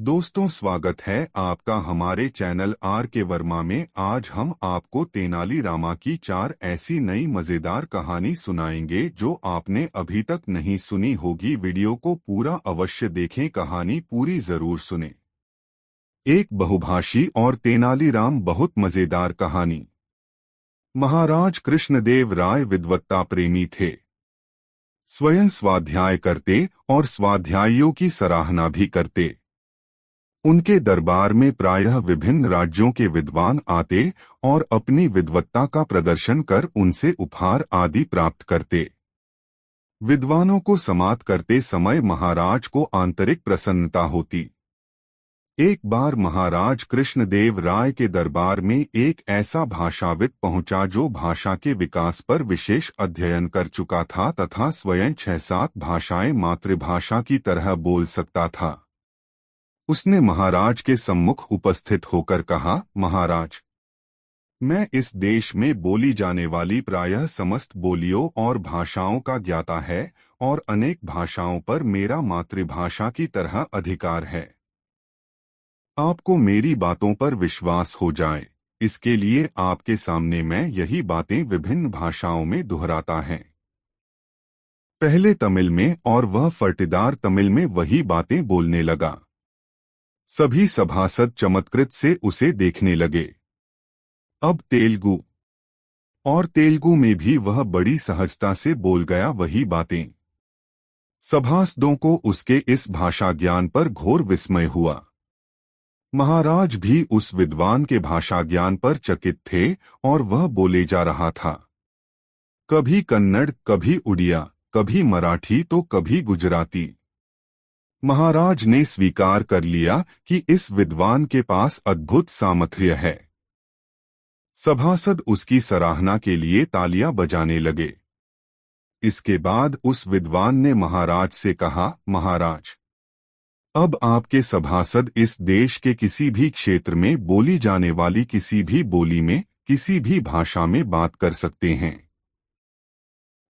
दोस्तों, स्वागत है आपका हमारे चैनल आर के वर्मा में। आज हम आपको तेनाली रामा की 4 ऐसी नई मजेदार कहानी सुनाएंगे जो आपने अभी तक नहीं सुनी होगी। वीडियो को पूरा अवश्य देखें, कहानी पूरी जरूर सुने। एक बहुभाषी और तेनालीराम बहुत मजेदार कहानी। महाराज कृष्णदेव राय विद्वत्ता प्रेमी थे। स्वयं स्वाध्याय करते और स्वाध्यायियों की सराहना भी करते। उनके दरबार में प्रायः विभिन्न राज्यों के विद्वान आते और अपनी विद्वत्ता का प्रदर्शन कर उनसे उपहार आदि प्राप्त करते। विद्वानों को समात करते समय महाराज को आंतरिक प्रसन्नता होती। एक बार महाराज कृष्णदेव राय के दरबार में एक ऐसा भाषाविद पहुंचा जो भाषा के विकास पर विशेष अध्ययन कर चुका था तथा स्वयं 6-7 भाषाएं मातृभाषा की तरह बोल सकता था। उसने महाराज के सम्मुख उपस्थित होकर कहा, महाराज, मैं इस देश में बोली जाने वाली प्रायः समस्त बोलियों और भाषाओं का ज्ञाता है और अनेक भाषाओं पर मेरा मातृभाषा की तरह अधिकार है। आपको मेरी बातों पर विश्वास हो जाए, इसके लिए आपके सामने मैं यही बातें विभिन्न भाषाओं में दोहराता है। पहले तमिल में और वह फर्टीदार तमिल में वही बातें बोलने लगा। सभी सभासद चमत्कृत से उसे देखने लगे। अब तेलुगु, और तेलुगु में भी वह बड़ी सहजता से बोल गया वही बातें। सभासदों को उसके इस भाषा ज्ञान पर घोर विस्मय हुआ। महाराज भी उस विद्वान के भाषा ज्ञान पर चकित थे और वह बोले जा रहा था। कभी कन्नड़, कभी उड़िया, कभी मराठी तो कभी गुजराती। महाराज ने स्वीकार कर लिया कि इस विद्वान के पास अद्भुत सामर्थ्य है। सभासद उसकी सराहना के लिए तालियां बजाने लगे। इसके बाद उस विद्वान ने महाराज से कहा, महाराज, अब आपके सभासद इस देश के किसी भी क्षेत्र में बोली जाने वाली किसी भी बोली में, किसी भी भाषा में बात कर सकते हैं।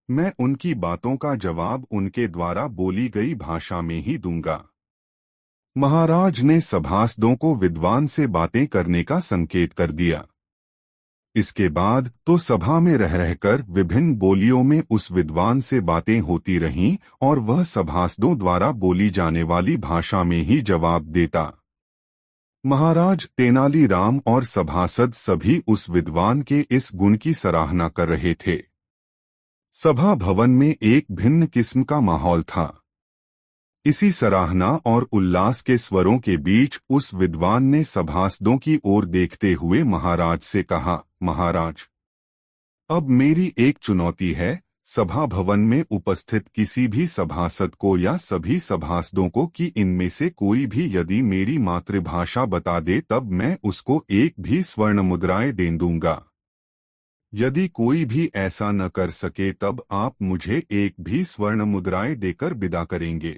मैं उनकी बातों का जवाब उनके द्वारा बोली गई भाषा में ही दूंगा। महाराज ने सभासदों को विद्वान से बातें करने का संकेत कर दिया। इसके बाद तो सभा में रह रहकर विभिन्न बोलियों में उस विद्वान से बातें होती रहीं और वह सभासदों द्वारा बोली जाने वाली भाषा में ही जवाब देता। महाराज, तेनालीराम और सभासद सभी उस विद्वान के इस गुण की सराहना कर रहे थे। सभा भवन में एक भिन्न किस्म का माहौल था। इसी सराहना और उल्लास के स्वरों के बीच उस विद्वान ने सभासदों की ओर देखते हुए महाराज से कहा, महाराज, अब मेरी एक चुनौती है। सभा भवन में उपस्थित किसी भी सभासद को या सभी सभासदों को कि इनमें से कोई भी यदि मेरी मातृभाषा बता दे तब मैं उसको एक भी स्वर्ण मुद्राएं दे दूंगा। यदि कोई भी ऐसा न कर सके तब आप मुझे एक भी स्वर्ण मुद्राएं देकर विदा करेंगे।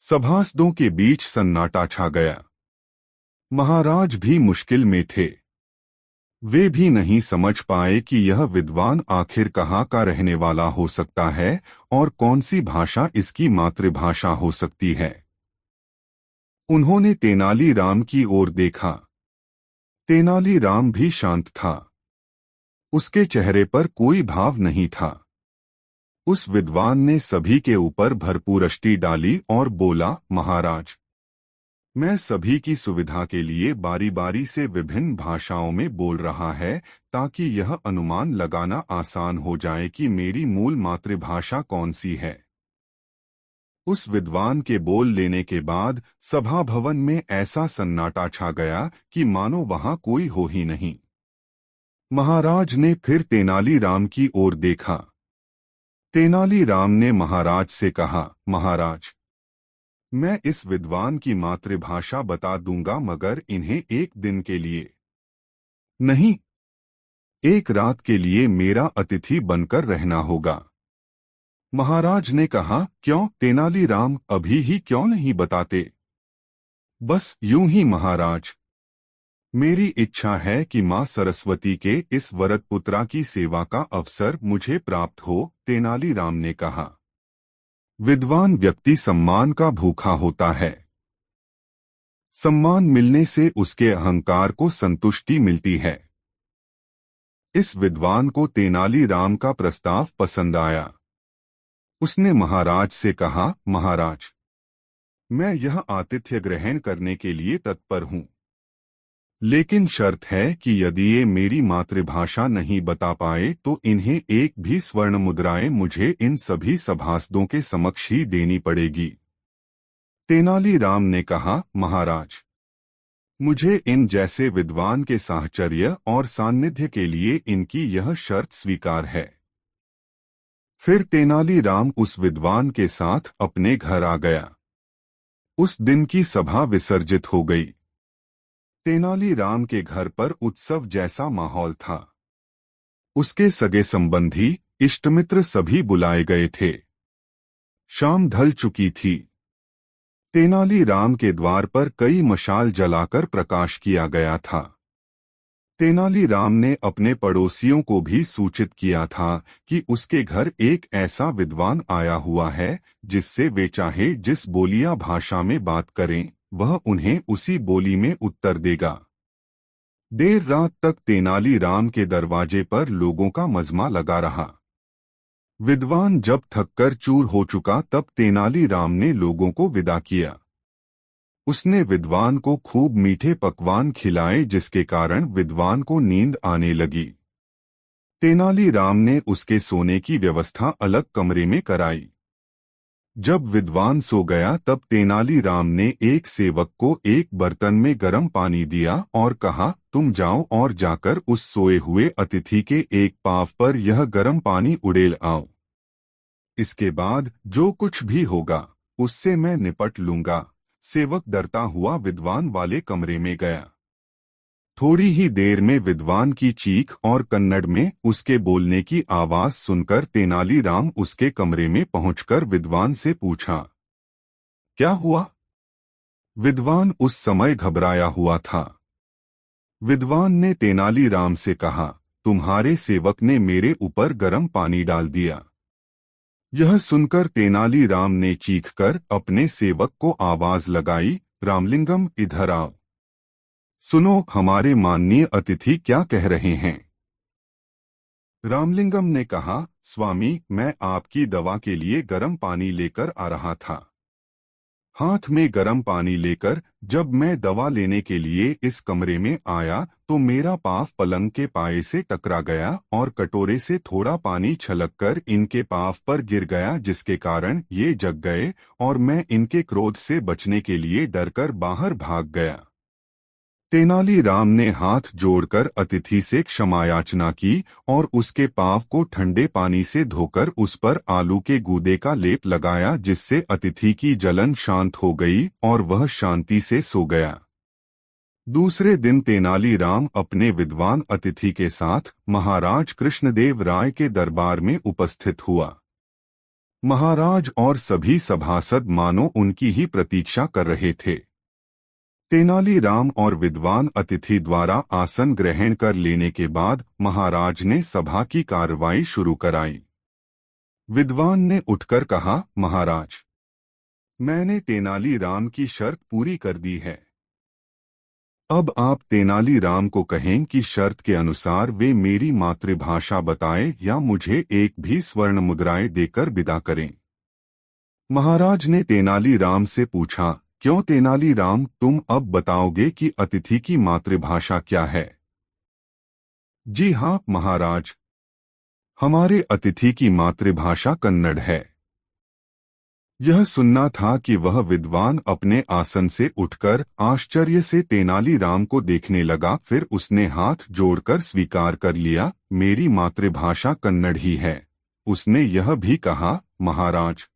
सभासदों के बीच सन्नाटा छा गया। महाराज भी मुश्किल में थे। वे भी नहीं समझ पाए कि यह विद्वान आखिर कहाँ का रहने वाला हो सकता है और कौन सी भाषा इसकी मातृभाषा हो सकती है। उन्होंने तेनालीराम की ओर देखा। तेनालीराम भी शांत था। उसके चेहरे पर कोई भाव नहीं था। उस विद्वान ने सभी के ऊपर भरपूर अष्टि डाली और बोला, महाराज, मैं सभी की सुविधा के लिए बारी बारी से विभिन्न भाषाओं में बोल रहा है ताकि यह अनुमान लगाना आसान हो जाए कि मेरी मूल मातृभाषा कौन सी है। उस विद्वान के बोल लेने के बाद सभा भवन में ऐसा सन्नाटा छा गया कि मानो वहां कोई हो ही नहीं। महाराज ने फिर तेनालीराम की ओर देखा। तेनालीराम ने महाराज से कहा, महाराज, मैं इस विद्वान की मातृभाषा बता दूंगा मगर इन्हें एक दिन के लिए नहीं, एक रात के लिए मेरा अतिथि बनकर रहना होगा। महाराज ने कहा, क्यों तेनालीराम, अभी ही क्यों नहीं बताते? बस यूं ही महाराज। मेरी इच्छा है कि मां सरस्वती के इस वरद पुत्रा की सेवा का अवसर मुझे प्राप्त हो, तेनालीराम ने कहा। विद्वान व्यक्ति सम्मान का भूखा होता है। सम्मान मिलने से उसके अहंकार को संतुष्टि मिलती है। इस विद्वान को तेनालीराम का प्रस्ताव पसंद आया। उसने महाराज से कहा, महाराज, मैं यह आतिथ्य ग्रहण करने के लिए तत्पर हूँ, लेकिन शर्त है कि यदि ये मेरी मातृभाषा नहीं बता पाए तो इन्हें एक भी स्वर्ण मुद्राएं मुझे इन सभी सभासदों के समक्ष ही देनी पड़ेगी। तेनालीराम ने कहा, महाराज, मुझे इन जैसे विद्वान के साहचर्य और सान्निध्य के लिए इनकी यह शर्त स्वीकार है। फिर तेनालीराम उस विद्वान के साथ अपने घर आ गया। उस दिन की सभा विसर्जित हो गई। तेनालीराम के घर पर उत्सव जैसा माहौल था। उसके सगे संबंधी, इष्टमित्र सभी बुलाए गए थे। शाम ढल चुकी थी। तेनालीराम के द्वार पर कई मशाल जलाकर प्रकाश किया गया था। तेनालीराम ने अपने पड़ोसियों को भी सूचित किया था कि उसके घर एक ऐसा विद्वान आया हुआ है जिससे वे चाहे जिस बोलिया भाषा में बात करें, वह उन्हें उसी बोली में उत्तर देगा। देर रात तक तेनालीराम के दरवाजे पर लोगों का मजमा लगा रहा। विद्वान जब थककर चूर हो चुका तब तेनालीराम ने लोगों को विदा किया। उसने विद्वान को खूब मीठे पकवान खिलाए जिसके कारण विद्वान को नींद आने लगी। तेनालीराम ने उसके सोने की व्यवस्था अलग कमरे में कराई। जब विद्वान सो गया तब तेनालीराम ने एक सेवक को एक बर्तन में गर्म पानी दिया और कहा, तुम जाओ और जाकर उस सोए हुए अतिथि के एक पांव पर यह गर्म पानी उड़ेल आओ। इसके बाद जो कुछ भी होगा उससे मैं निपट लूंगा। सेवक डरता हुआ विद्वान वाले कमरे में गया। थोड़ी ही देर में विद्वान की चीख और कन्नड़ में उसके बोलने की आवाज सुनकर तेनालीराम उसके कमरे में पहुंचकर विद्वान से पूछा, क्या हुआ? विद्वान उस समय घबराया हुआ था। विद्वान ने तेनालीराम से कहा, तुम्हारे सेवक ने मेरे ऊपर गर्म पानी डाल दिया। यह सुनकर तेनालीराम ने चीखकर अपने सेवक को आवाज लगाई, रामलिंगम, इधर आओ। सुनो, हमारे माननीय अतिथि क्या कह रहे हैं। रामलिंगम ने कहा, स्वामी, मैं आपकी दवा के लिए गर्म पानी लेकर आ रहा था। हाथ में गर्म पानी लेकर जब मैं दवा लेने के लिए इस कमरे में आया तो मेरा पाँव पलंग के पाए से टकरा गया और कटोरे से थोड़ा पानी छलककर इनके पाँव पर गिर गया जिसके कारण ये जग गए और मैं इनके क्रोध से बचने के लिए डरकर बाहर भाग गया। तेनालीराम ने हाथ जोड़कर अतिथि से क्षमा याचना की और उसके पाँव को ठंडे पानी से धोकर उस पर आलू के गूदे का लेप लगाया जिससे अतिथि की जलन शांत हो गई और वह शांति से सो गया। दूसरे दिन तेनालीराम अपने विद्वान अतिथि के साथ महाराज कृष्णदेव राय के दरबार में उपस्थित हुआ। महाराज और सभी सभासद मानो उनकी ही प्रतीक्षा कर रहे थे। तेनालीराम और विद्वान अतिथि द्वारा आसन ग्रहण कर लेने के बाद महाराज ने सभा की कार्रवाई शुरू कराई। विद्वान ने उठकर कहा, महाराज, मैंने तेनालीराम की शर्त पूरी कर दी है। अब आप तेनालीराम को कहें कि शर्त के अनुसार वे मेरी मातृभाषा बताएं या मुझे एक भी स्वर्ण मुद्राएं देकर विदा करें। महाराज ने तेनालीराम से पूछा, क्यों तेनालीराम, तुम अब बताओगे कि अतिथि की मातृभाषा क्या है? जी हाँ महाराज, हमारे अतिथि की मातृभाषा कन्नड़ है। यह सुनना था कि वह विद्वान अपने आसन से उठकर आश्चर्य से तेनालीराम को देखने लगा। फिर उसने हाथ जोड़कर स्वीकार कर लिया, मेरी मातृभाषा कन्नड़ ही है। उसने यह भी कहा, महाराज,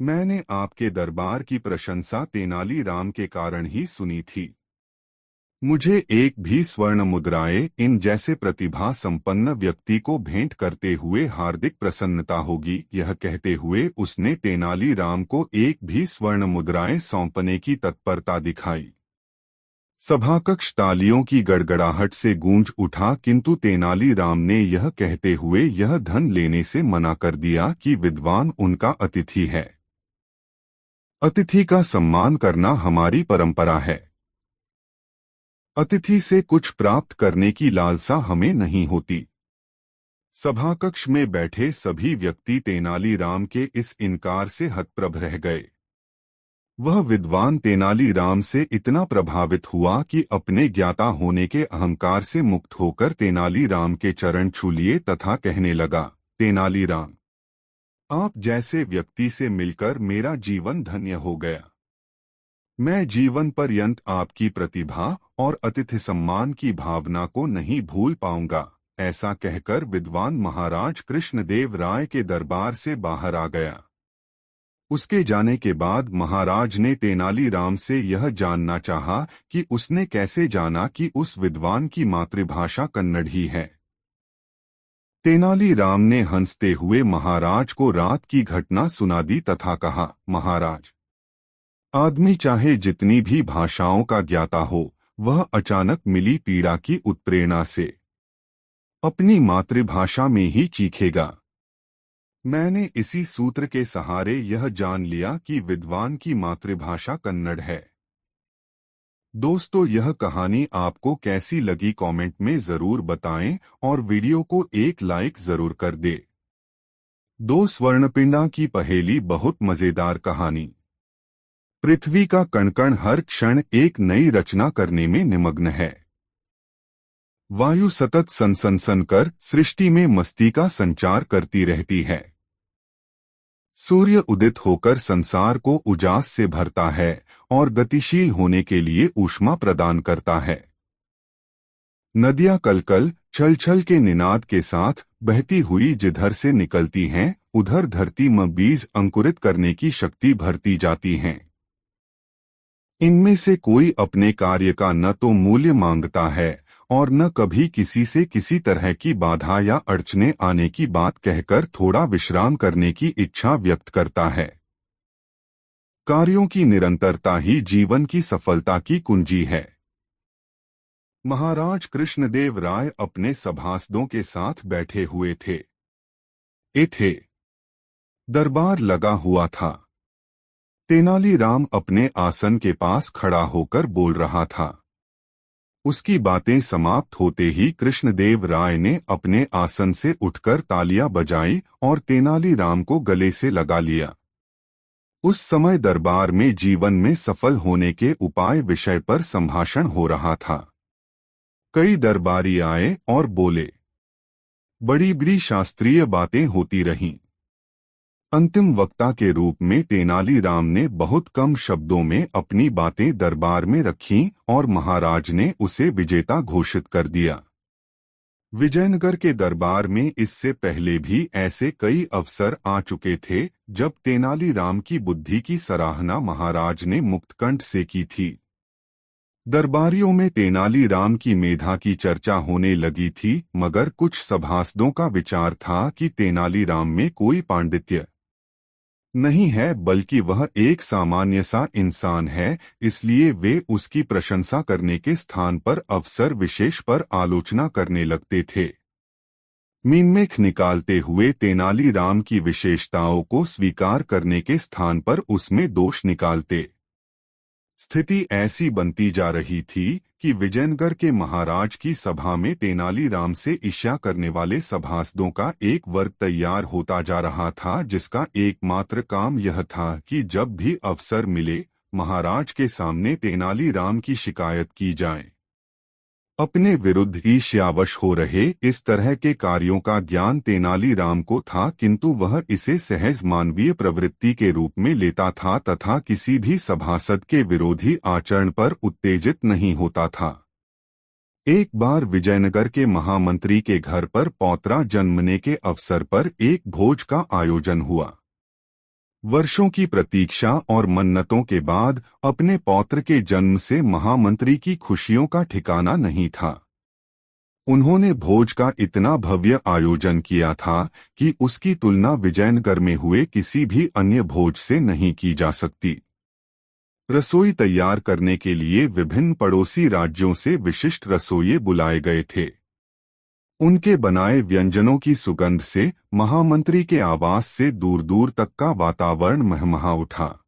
मैंने आपके दरबार की प्रशंसा तेनालीराम के कारण ही सुनी थी। मुझे एक भी स्वर्ण मुद्राएं इन जैसे प्रतिभा संपन्न व्यक्ति को भेंट करते हुए हार्दिक प्रसन्नता होगी। यह कहते हुए उसने तेनालीराम को एक भी स्वर्ण मुद्राएं सौंपने की तत्परता दिखाई। सभाकक्ष तालियों की गड़गड़ाहट से गूंज उठा, किंतु तेनालीराम ने यह कहते हुए यह धन लेने से मना कर दिया कि विद्वान उनका अतिथि है। अतिथि का सम्मान करना हमारी परंपरा है। अतिथि से कुछ प्राप्त करने की लालसा हमें नहीं होती। सभा कक्ष में बैठे सभी व्यक्ति तेनालीराम के इस इनकार से हतप्रभ रह गए। वह विद्वान तेनालीराम से इतना प्रभावित हुआ कि अपने ज्ञाता होने के अहंकार से मुक्त होकर तेनालीराम के चरण छू लिए तथा कहने लगा, तेनालीराम, आप जैसे व्यक्ति से मिलकर मेरा जीवन धन्य हो गया। मैं जीवन पर्यंत आपकी प्रतिभा और अतिथि सम्मान की भावना को नहीं भूल पाऊंगा। ऐसा कहकर विद्वान महाराज कृष्णदेव राय के दरबार से बाहर आ गया। उसके जाने के बाद महाराज ने तेनालीराम से यह जानना चाहा कि उसने कैसे जाना कि उस विद्वान की मातृभाषा कन्नड़ ही है। तेनालीराम ने हंसते हुए महाराज को रात की घटना सुना दी तथा कहा, महाराज, आदमी चाहे जितनी भी भाषाओं का ज्ञाता हो, वह अचानक मिली पीड़ा की उत्प्रेरणा से अपनी मातृभाषा में ही चीखेगा। मैंने इसी सूत्र के सहारे यह जान लिया कि विद्वान की मातृभाषा कन्नड़ है। दोस्तों, यह कहानी आपको कैसी लगी कमेंट में जरूर बताएं और वीडियो को एक लाइक जरूर कर दे। दो स्वर्णपिंडा की पहेली बहुत मजेदार कहानी। पृथ्वी का कण-कण हर क्षण एक नई रचना करने में निमग्न है। वायु सतत सनसनसन कर सृष्टि में मस्ती का संचार करती रहती है। सूर्य उदित होकर संसार को उजास से भरता है और गतिशील होने के लिए ऊष्मा प्रदान करता है। नदियां कलकल छल छल के निनाद के साथ बहती हुई जिधर से निकलती हैं, उधर धरती में बीज अंकुरित करने की शक्ति भरती जाती हैं। इनमें से कोई अपने कार्य का न तो मूल्य मांगता है और न कभी किसी से किसी तरह की बाधा या अड़चने आने की बात कहकर थोड़ा विश्राम करने की इच्छा व्यक्त करता है। कार्यों की निरंतरता ही जीवन की सफलता की कुंजी है। महाराज कृष्णदेव राय अपने सभासदों के साथ बैठे हुए थे। दरबार लगा हुआ था। तेनालीराम अपने आसन के पास खड़ा होकर बोल रहा था। उसकी बातें समाप्त होते ही कृष्णदेव राय ने अपने आसन से उठकर तालियां बजाई और तेनालीराम को गले से लगा लिया। उस समय दरबार में जीवन में सफल होने के उपाय विषय पर संभाषण हो रहा था। कई दरबारी आए और बोले। बड़ी बड़ी शास्त्रीय बातें होती रहीं। अंतिम वक्ता के रूप में तेनालीराम ने बहुत कम शब्दों में अपनी बातें दरबार में रखीं और महाराज ने उसे विजेता घोषित कर दिया। विजयनगर के दरबार में इससे पहले भी ऐसे कई अवसर आ चुके थे जब तेनालीराम की बुद्धि की सराहना महाराज ने मुक्तकंठ से की थी। दरबारियों में तेनालीराम की मेधा की चर्चा होने लगी थी, मगर कुछ सभासदों का विचार था कि तेनालीराम में कोई पांडित्य नहीं है, बल्कि वह एक सामान्य सा इंसान है, इसलिए वे उसकी प्रशंसा करने के स्थान पर अवसर विशेष पर आलोचना करने लगते थे। मीनमेख निकालते हुए तेनालीराम की विशेषताओं को स्वीकार करने के स्थान पर उसमें दोष निकालते। स्थिति ऐसी बनती जा रही थी कि विजयनगर के महाराज की सभा में तेनालीराम से ईर्ष्या करने वाले सभासदों का एक वर्ग तैयार होता जा रहा था, जिसका एकमात्र काम यह था कि जब भी अवसर मिले महाराज के सामने तेनालीराम की शिकायत की जाए। अपने विरुद्ध ईर्ष्यावश हो रहे इस तरह के कार्यों का ज्ञान तेनालीराम को था, किंतु वह इसे सहज मानवीय प्रवृत्ति के रूप में लेता था तथा किसी भी सभासद के विरोधी आचरण पर उत्तेजित नहीं होता था। एक बार विजयनगर के महामंत्री के घर पर पौत्रा जन्मने के अवसर पर एक भोज का आयोजन हुआ। वर्षों की प्रतीक्षा और मन्नतों के बाद अपने पौत्र के जन्म से महामंत्री की खुशियों का ठिकाना नहीं था। उन्होंने भोज का इतना भव्य आयोजन किया था कि उसकी तुलना विजयनगर में हुए किसी भी अन्य भोज से नहीं की जा सकती। रसोई तैयार करने के लिए विभिन्न पड़ोसी राज्यों से विशिष्ट रसोइये बुलाए गए थे। उनके बनाए व्यंजनों की सुगंध से महामंत्री के आवास से दूर दूर तक का वातावरण महमहा उठा।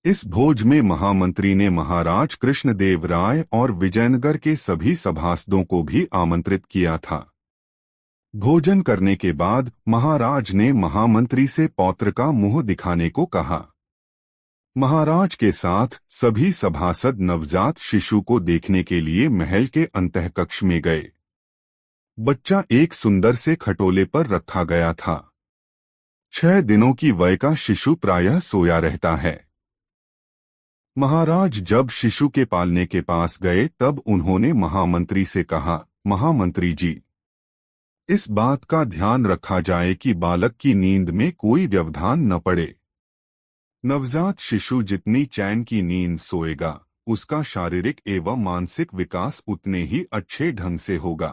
इस भोज में महामंत्री ने महाराज कृष्णदेव राय और विजयनगर के सभी सभासदों को भी आमंत्रित किया था। भोजन करने के बाद महाराज ने महामंत्री से पौत्र का मुंह दिखाने को कहा। महाराज के साथ सभी सभासद नवजात शिशु को देखने के लिए महल के अंतःकक्ष में गए। बच्चा एक सुंदर से खटोले पर रखा गया था। 6 दिनों की वय का शिशु प्रायः सोया रहता है। महाराज जब शिशु के पालने के पास गए तब उन्होंने महामंत्री से कहा, महामंत्री जी, इस बात का ध्यान रखा जाए कि बालक की नींद में कोई व्यवधान न पड़े। नवजात शिशु जितनी चैन की नींद सोएगा, उसका शारीरिक एवं मानसिक विकास उतने ही अच्छे ढंग से होगा।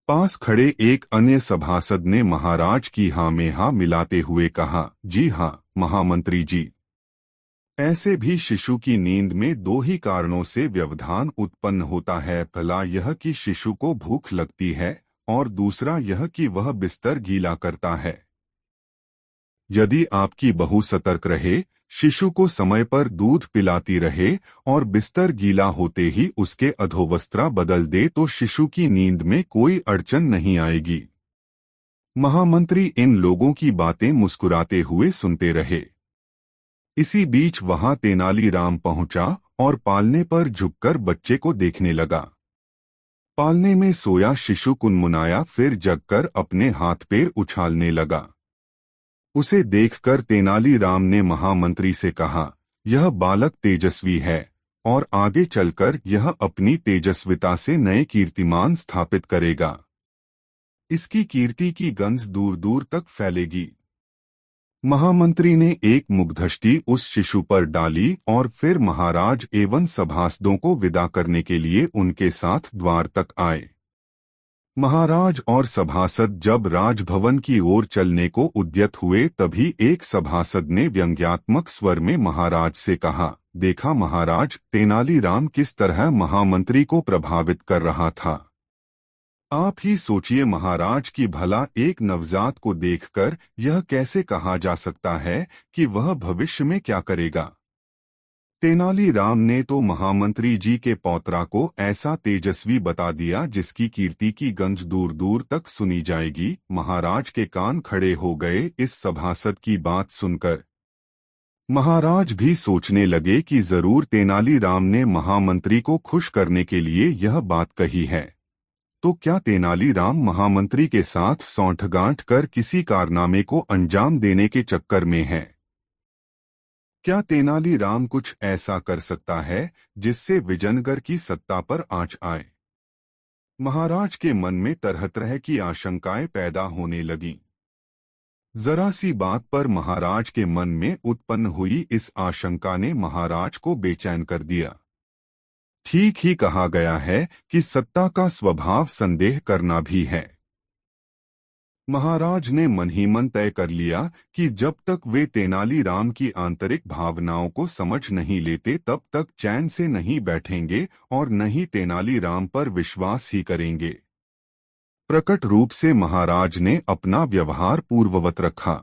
पास खड़े एक अन्य सभासद ने महाराज की हाँ में हाँ मिलाते हुए कहा, जी हाँ महामंत्री जी, ऐसे भी शिशु की नींद में 2 ही कारणों से व्यवधान उत्पन्न होता है। पहला यह कि शिशु को भूख लगती है और दूसरा यह कि वह बिस्तर गीला करता है। यदि आपकी बहू सतर्क रहे, शिशु को समय पर दूध पिलाती रहे और बिस्तर गीला होते ही उसके अधोवस्त्र बदल दे तो शिशु की नींद में कोई अड़चन नहीं आएगी। महामंत्री इन लोगों की बातें मुस्कुराते हुए सुनते रहे। इसी बीच वहां तेनालीराम पहुंचा और पालने पर झुककर बच्चे को देखने लगा। पालने में सोया शिशु कुनमुनाया, फिर जगकर अपने हाथ पैर उछालने लगा। उसे देखकर तेनालीराम ने महामंत्री से कहा, यह बालक तेजस्वी है और आगे चलकर यह अपनी तेजस्विता से नए कीर्तिमान स्थापित करेगा। इसकी कीर्ति की गंध दूर दूर तक फैलेगी। महामंत्री ने एक मुग्धष्टि उस शिशु पर डाली और फिर महाराज एवं सभासदों को विदा करने के लिए उनके साथ द्वार तक आए। महाराज और सभासद जब राजभवन की ओर चलने को उद्यत हुए तभी एक सभासद ने व्यंग्यात्मक स्वर में महाराज से कहा, देखा महाराज, तेनालीराम किस तरह महामंत्री को प्रभावित कर रहा था। आप ही सोचिए महाराज कि भला एक नवजात को देखकर यह कैसे कहा जा सकता है कि वह भविष्य में क्या करेगा। तेनालीराम ने तो महामंत्री जी के पौत्रा को ऐसा तेजस्वी बता दिया जिसकी कीर्ति की गंज दूर दूर तक सुनी जाएगी। महाराज के कान खड़े हो गए इस सभासद की बात सुनकर। महाराज भी सोचने लगे कि जरूर तेनालीराम ने महामंत्री को खुश करने के लिए यह बात कही है। तो क्या तेनालीराम महामंत्री के साथ सौंठगांठ कर किसी कारनामे को अंजाम देने के चक्कर में है? क्या तेनालीराम कुछ ऐसा कर सकता है जिससे विजयनगर की सत्ता पर आंच आए? महाराज के मन में तरह तरह की आशंकाएं पैदा होने लगीं। जरा सी बात पर महाराज के मन में उत्पन्न हुई इस आशंका ने महाराज को बेचैन कर दिया। ठीक ही कहा गया है कि सत्ता का स्वभाव संदेह करना भी है। महाराज ने मन ही मन तय कर लिया कि जब तक वे तेनालीराम की आंतरिक भावनाओं को समझ नहीं लेते तब तक चैन से नहीं बैठेंगे और न ही तेनालीराम पर विश्वास ही करेंगे। प्रकट रूप से महाराज ने अपना व्यवहार पूर्ववत रखा।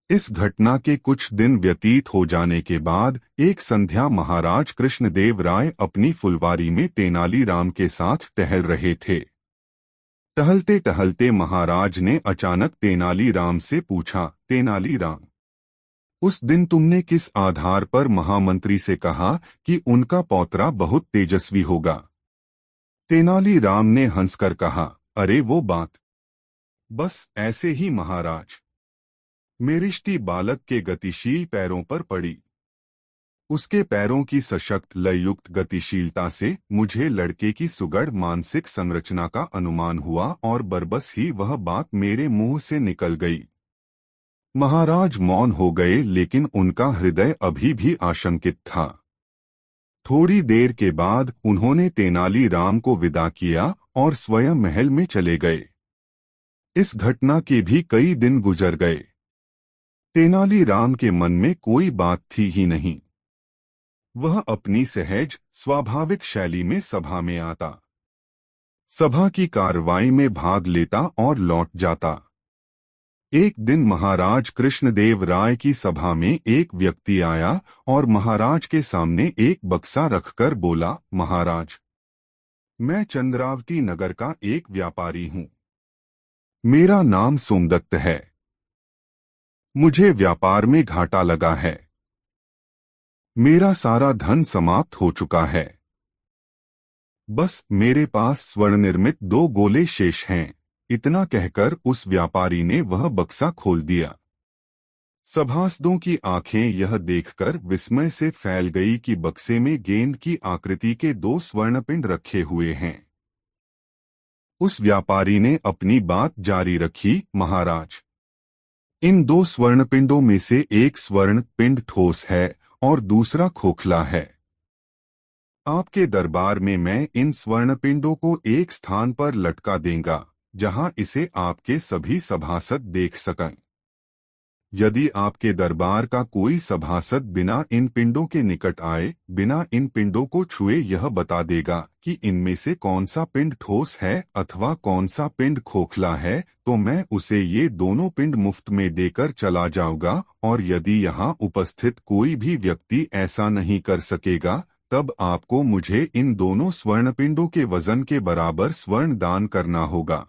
इस घटना के कुछ दिन व्यतीत हो जाने के बाद एक संध्या महाराज कृष्णदेव राय अपनी फुलवारी में तेनालीराम के साथ टहल रहे थे। टहलते टहलते महाराज ने अचानक तेनालीराम से पूछा, तेनालीराम, उस दिन तुमने किस आधार पर महामंत्री से कहा कि उनका पौत्रा बहुत तेजस्वी होगा? तेनालीराम ने हंसकर कहा, अरे वो बात, बस ऐसे ही महाराज। मेरिष्टि बालक के गतिशील पैरों पर पड़ी। उसके पैरों की सशक्त लययुक्त गतिशीलता से मुझे लड़के की सुगढ़ मानसिक संरचना का अनुमान हुआ और बरबस ही वह बात मेरे मुंह से निकल गई। महाराज मौन हो गए, लेकिन उनका हृदय अभी भी आशंकित था। थोड़ी देर के बाद उन्होंने तेनालीराम को विदा किया और स्वयं महल में चले गए। इस घटना के भी कई दिन गुजर गए। तेनालीराम के मन में कोई बात थी ही नहीं। वह अपनी सहज स्वाभाविक शैली में सभा में आता, सभा की कार्रवाई में भाग लेता और लौट जाता। एक दिन महाराज कृष्णदेव राय की सभा में एक व्यक्ति आया और महाराज के सामने एक बक्सा रखकर बोला, महाराज, मैं चंद्रावती नगर का एक व्यापारी हूँ। मेरा नाम सोमदत्त है। मुझे व्यापार में घाटा लगा है। मेरा सारा धन समाप्त हो चुका है। बस मेरे पास स्वर्ण निर्मित 2 गोले शेष हैं। इतना कहकर उस व्यापारी ने वह बक्सा खोल दिया। सभासदों की आंखें यह देखकर विस्मय से फैल गई कि बक्से में गेंद की आकृति के 2 स्वर्णपिंड रखे हुए हैं। उस व्यापारी ने अपनी बात जारी रखी, महाराज, इन 2 स्वर्णपिंडों में से एक स्वर्ण पिंड ठोस है और दूसरा खोखला है। आपके दरबार में मैं इन स्वर्णपिंडों को एक स्थान पर लटका देंगा जहां इसे आपके सभी सभासद देख सकें। यदि आपके दरबार का कोई सभासद बिना इन पिंडों के निकट आए, बिना इन पिंडों को छुए यह बता देगा कि इनमें से कौन सा पिंड ठोस है अथवा कौन सा पिंड खोखला है, तो मैं उसे ये दोनों पिंड मुफ्त में देकर चला जाऊंगा। और यदि यहाँ उपस्थित कोई भी व्यक्ति ऐसा नहीं कर सकेगा, तब आपको मुझे इन दोनों स्वर्णपिंडों के वजन के बराबर स्वर्ण दान करना होगा।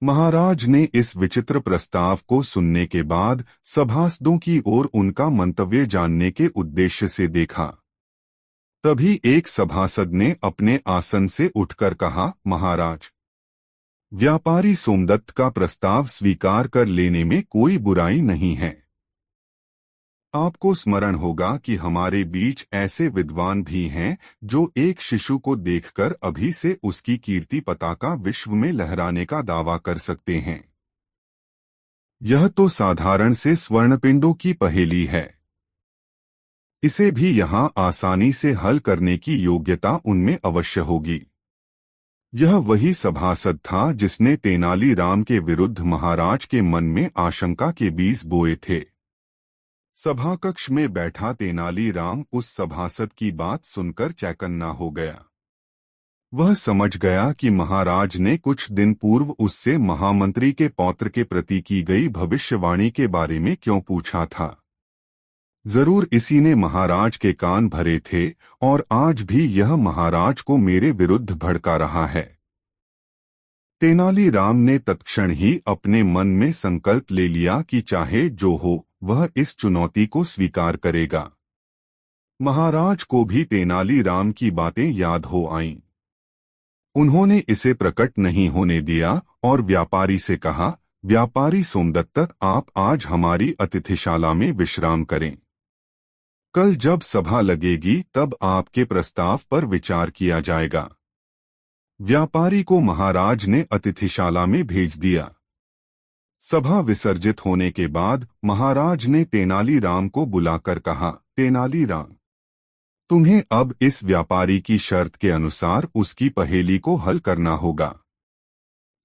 महाराज ने इस विचित्र प्रस्ताव को सुनने के बाद सभासदों की ओर उनका मंतव्य जानने के उद्देश्य से देखा। तभी एक सभासद ने अपने आसन से उठकर कहा, महाराज, व्यापारी सोमदत्त का प्रस्ताव स्वीकार कर लेने में कोई बुराई नहीं है। आपको स्मरण होगा कि हमारे बीच ऐसे विद्वान भी हैं जो एक शिशु को देखकर अभी से उसकी कीर्ति पताका विश्व में लहराने का दावा कर सकते हैं। यह तो साधारण से स्वर्णपिंडों की पहेली है। इसे भी यहाँ आसानी से हल करने की योग्यता उनमें अवश्य होगी। यह वही सभासद था जिसने तेनालीराम के विरुद्ध महाराज के मन में आशंका के बीज बोए थे। सभा कक्ष में बैठा तेनालीराम उस सभासद की बात सुनकर चौकन्ना हो गया। वह समझ गया कि महाराज ने कुछ दिन पूर्व उससे महामंत्री के पौत्र के प्रति की गई भविष्यवाणी के बारे में क्यों पूछा था। जरूर इसी ने महाराज के कान भरे थे और आज भी यह महाराज को मेरे विरुद्ध भड़का रहा है। तेनालीराम ने तत्क्षण ही अपने मन में संकल्प ले लिया कि चाहे जो हो वह इस चुनौती को स्वीकार करेगा। महाराज को भी तेनालीराम की बातें याद हो आईं। उन्होंने इसे प्रकट नहीं होने दिया और व्यापारी से कहा, व्यापारी सोमदत्त, आप आज हमारी अतिथिशाला में विश्राम करें। कल जब सभा लगेगी तब आपके प्रस्ताव पर विचार किया जाएगा। व्यापारी को महाराज ने अतिथिशाला में भेज दिया। सभा विसर्जित होने के बाद महाराज ने तेनालीराम को बुलाकर कहा, तेनालीराम, तुम्हें अब इस व्यापारी की शर्त के अनुसार उसकी पहेली को हल करना होगा।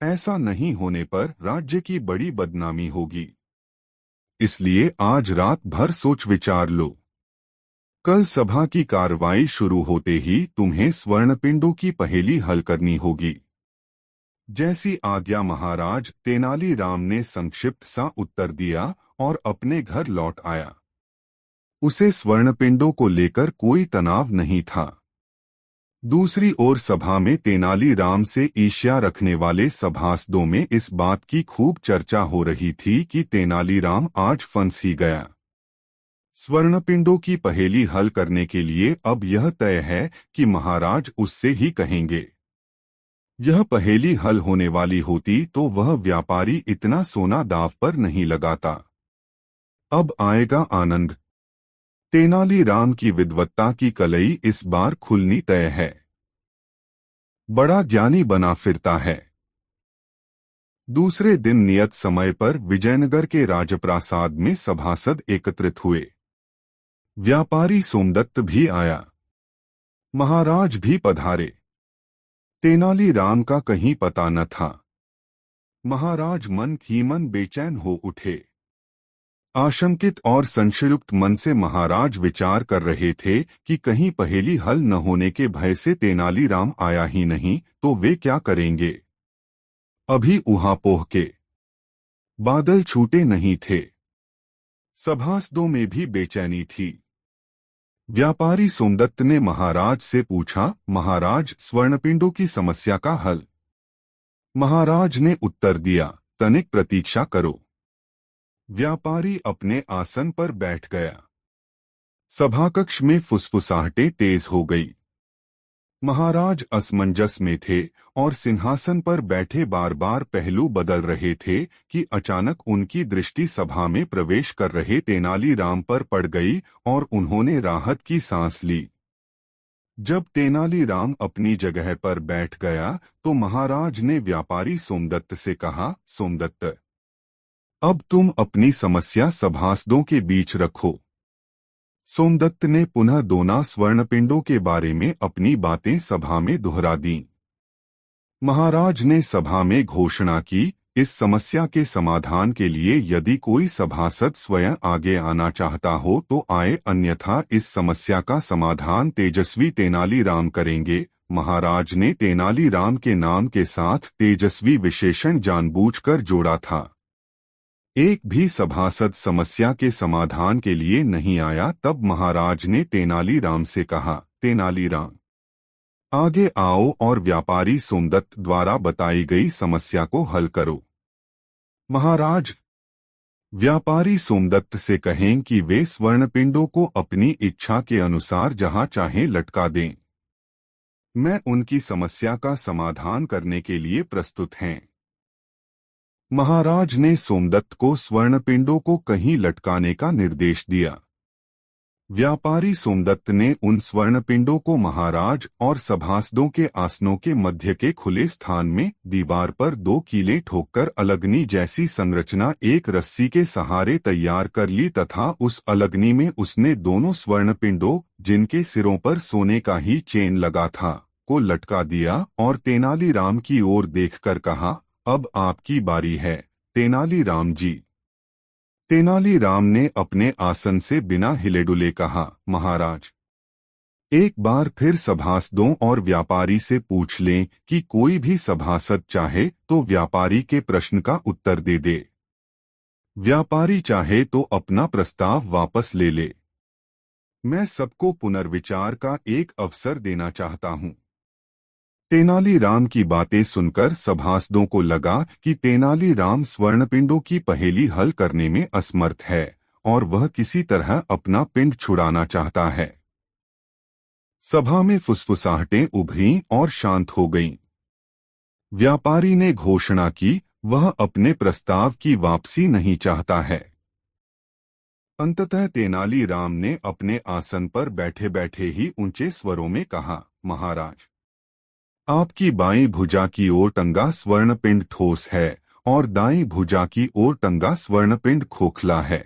ऐसा नहीं होने पर राज्य की बड़ी बदनामी होगी। इसलिए आज रात भर सोच विचार लो। कल सभा की कार्रवाई शुरू होते ही तुम्हें स्वर्णपिंडों की पहेली हल करनी होगी। जैसी आज्ञा महाराज। तेनालीराम ने संक्षिप्त सा उत्तर दिया और अपने घर लौट आया। उसे स्वर्णपिंडों को लेकर कोई तनाव नहीं था। दूसरी ओर सभा में तेनालीराम से ईर्ष्या रखने वाले सभासदों में इस बात की खूब चर्चा हो रही थी कि तेनालीराम आज फंस ही गया। स्वर्णपिंडों की पहेली हल करने के लिए अब यह तय है कि महाराज उससे ही कहेंगे। यह पहेली हल होने वाली होती तो वह व्यापारी इतना सोना दांव पर नहीं लगाता। अब आएगा आनंद। तेनालीराम की विद्वत्ता की कलई इस बार खुलनी तय है। बड़ा ज्ञानी बना फिरता है। दूसरे दिन नियत समय पर विजयनगर के राजप्रासाद में सभासद एकत्रित हुए। व्यापारी सोमदत्त भी आया। महाराज भी पधारे। तेनालीराम का कहीं पता न था। महाराज मन ही मन बेचैन हो उठे। आशंकित और संशयुक्त मन से महाराज विचार कर रहे थे कि कहीं पहेली हल न होने के भय से तेनालीराम आया ही नहीं तो वे क्या करेंगे। अभी ऊहापोह के बादल छूटे नहीं थे। सभासदों में भी बेचैनी थी। व्यापारी सोमदत्त ने महाराज से पूछा, महाराज, स्वर्णपिंडों की समस्या का हल। महाराज ने उत्तर दिया, तनिक प्रतीक्षा करो। व्यापारी अपने आसन पर बैठ गया। सभाकक्ष में फुसफुसाहटें तेज हो गई। महाराज असमंजस में थे और सिंहासन पर बैठे बार बार पहलू बदल रहे थे कि अचानक उनकी दृष्टि सभा में प्रवेश कर रहे तेनालीराम पर पड़ गई और उन्होंने राहत की सांस ली। जब तेनालीराम अपनी जगह पर बैठ गया तो महाराज ने व्यापारी सोमदत्त से कहा, सोमदत्त, अब तुम अपनी समस्या सभासदों के बीच रखो। सोमदत्त ने पुनः दोनों स्वर्णपिंडों के बारे में अपनी बातें सभा में दोहरा दी। महाराज ने सभा में घोषणा की, इस समस्या के समाधान के लिए यदि कोई सभासद स्वयं आगे आना चाहता हो तो आए, अन्यथा इस समस्या का समाधान तेजस्वी तेनालीराम करेंगे। महाराज ने तेनालीराम के नाम के साथ तेजस्वी विशेषण जानबूझकर जोड़ा था। एक भी सभासद समस्या के समाधान के लिए नहीं आया। तब महाराज ने तेनालीराम से कहा, तेनालीराम, आगे आओ और व्यापारी सोमदत्त द्वारा बताई गई समस्या को हल करो। महाराज, व्यापारी सोमदत्त से कहें कि वे स्वर्णपिंडों को अपनी इच्छा के अनुसार जहां चाहें लटका दें। मैं उनकी समस्या का समाधान करने के लिए प्रस्तुत हैं। महाराज ने सोमदत्त को स्वर्णपिंडों को कहीं लटकाने का निर्देश दिया। व्यापारी सोमदत्त ने उन स्वर्णपिंडों को महाराज और सभासदों के आसनों के मध्य के खुले स्थान में दीवार पर 2 कीलें ठोककर अलगनी जैसी संरचना एक रस्सी के सहारे तैयार कर ली तथा उस अलगनी में उसने दोनों स्वर्णपिंडों, जिनके सिरों पर सोने का ही चेन लगा था, को लटका दिया और तेनालीराम की ओर देखकर कहा, अब आपकी बारी है, तेनालीराम जी। तेनालीराम ने अपने आसन से बिना हिले डुले कहा, महाराज, एक बार फिर सभासदों और व्यापारी से पूछ लें कि कोई भी सभासद चाहे तो व्यापारी के प्रश्न का उत्तर दे दे। व्यापारी चाहे तो अपना प्रस्ताव वापस ले ले। मैं सबको पुनर्विचार का एक अवसर देना चाहता हूं। तेनालीराम की बातें सुनकर सभासदों को लगा कि तेनालीराम स्वर्णपिंडों की पहेली हल करने में असमर्थ है और वह किसी तरह अपना पिंड छुड़ाना चाहता है। सभा में फुसफुसाहटें उभरीं और शांत हो गईं। व्यापारी ने घोषणा की, वह अपने प्रस्ताव की वापसी नहीं चाहता है। अंततः तेनालीराम ने अपने आसन पर बैठे बैठे ही ऊंचे स्वरों में कहा, महाराज, आपकी बाईं भुजा की ओर टंगा स्वर्णपिंड ठोस है और दाईं भुजा की ओर टंगा स्वर्णपिंड खोखला है।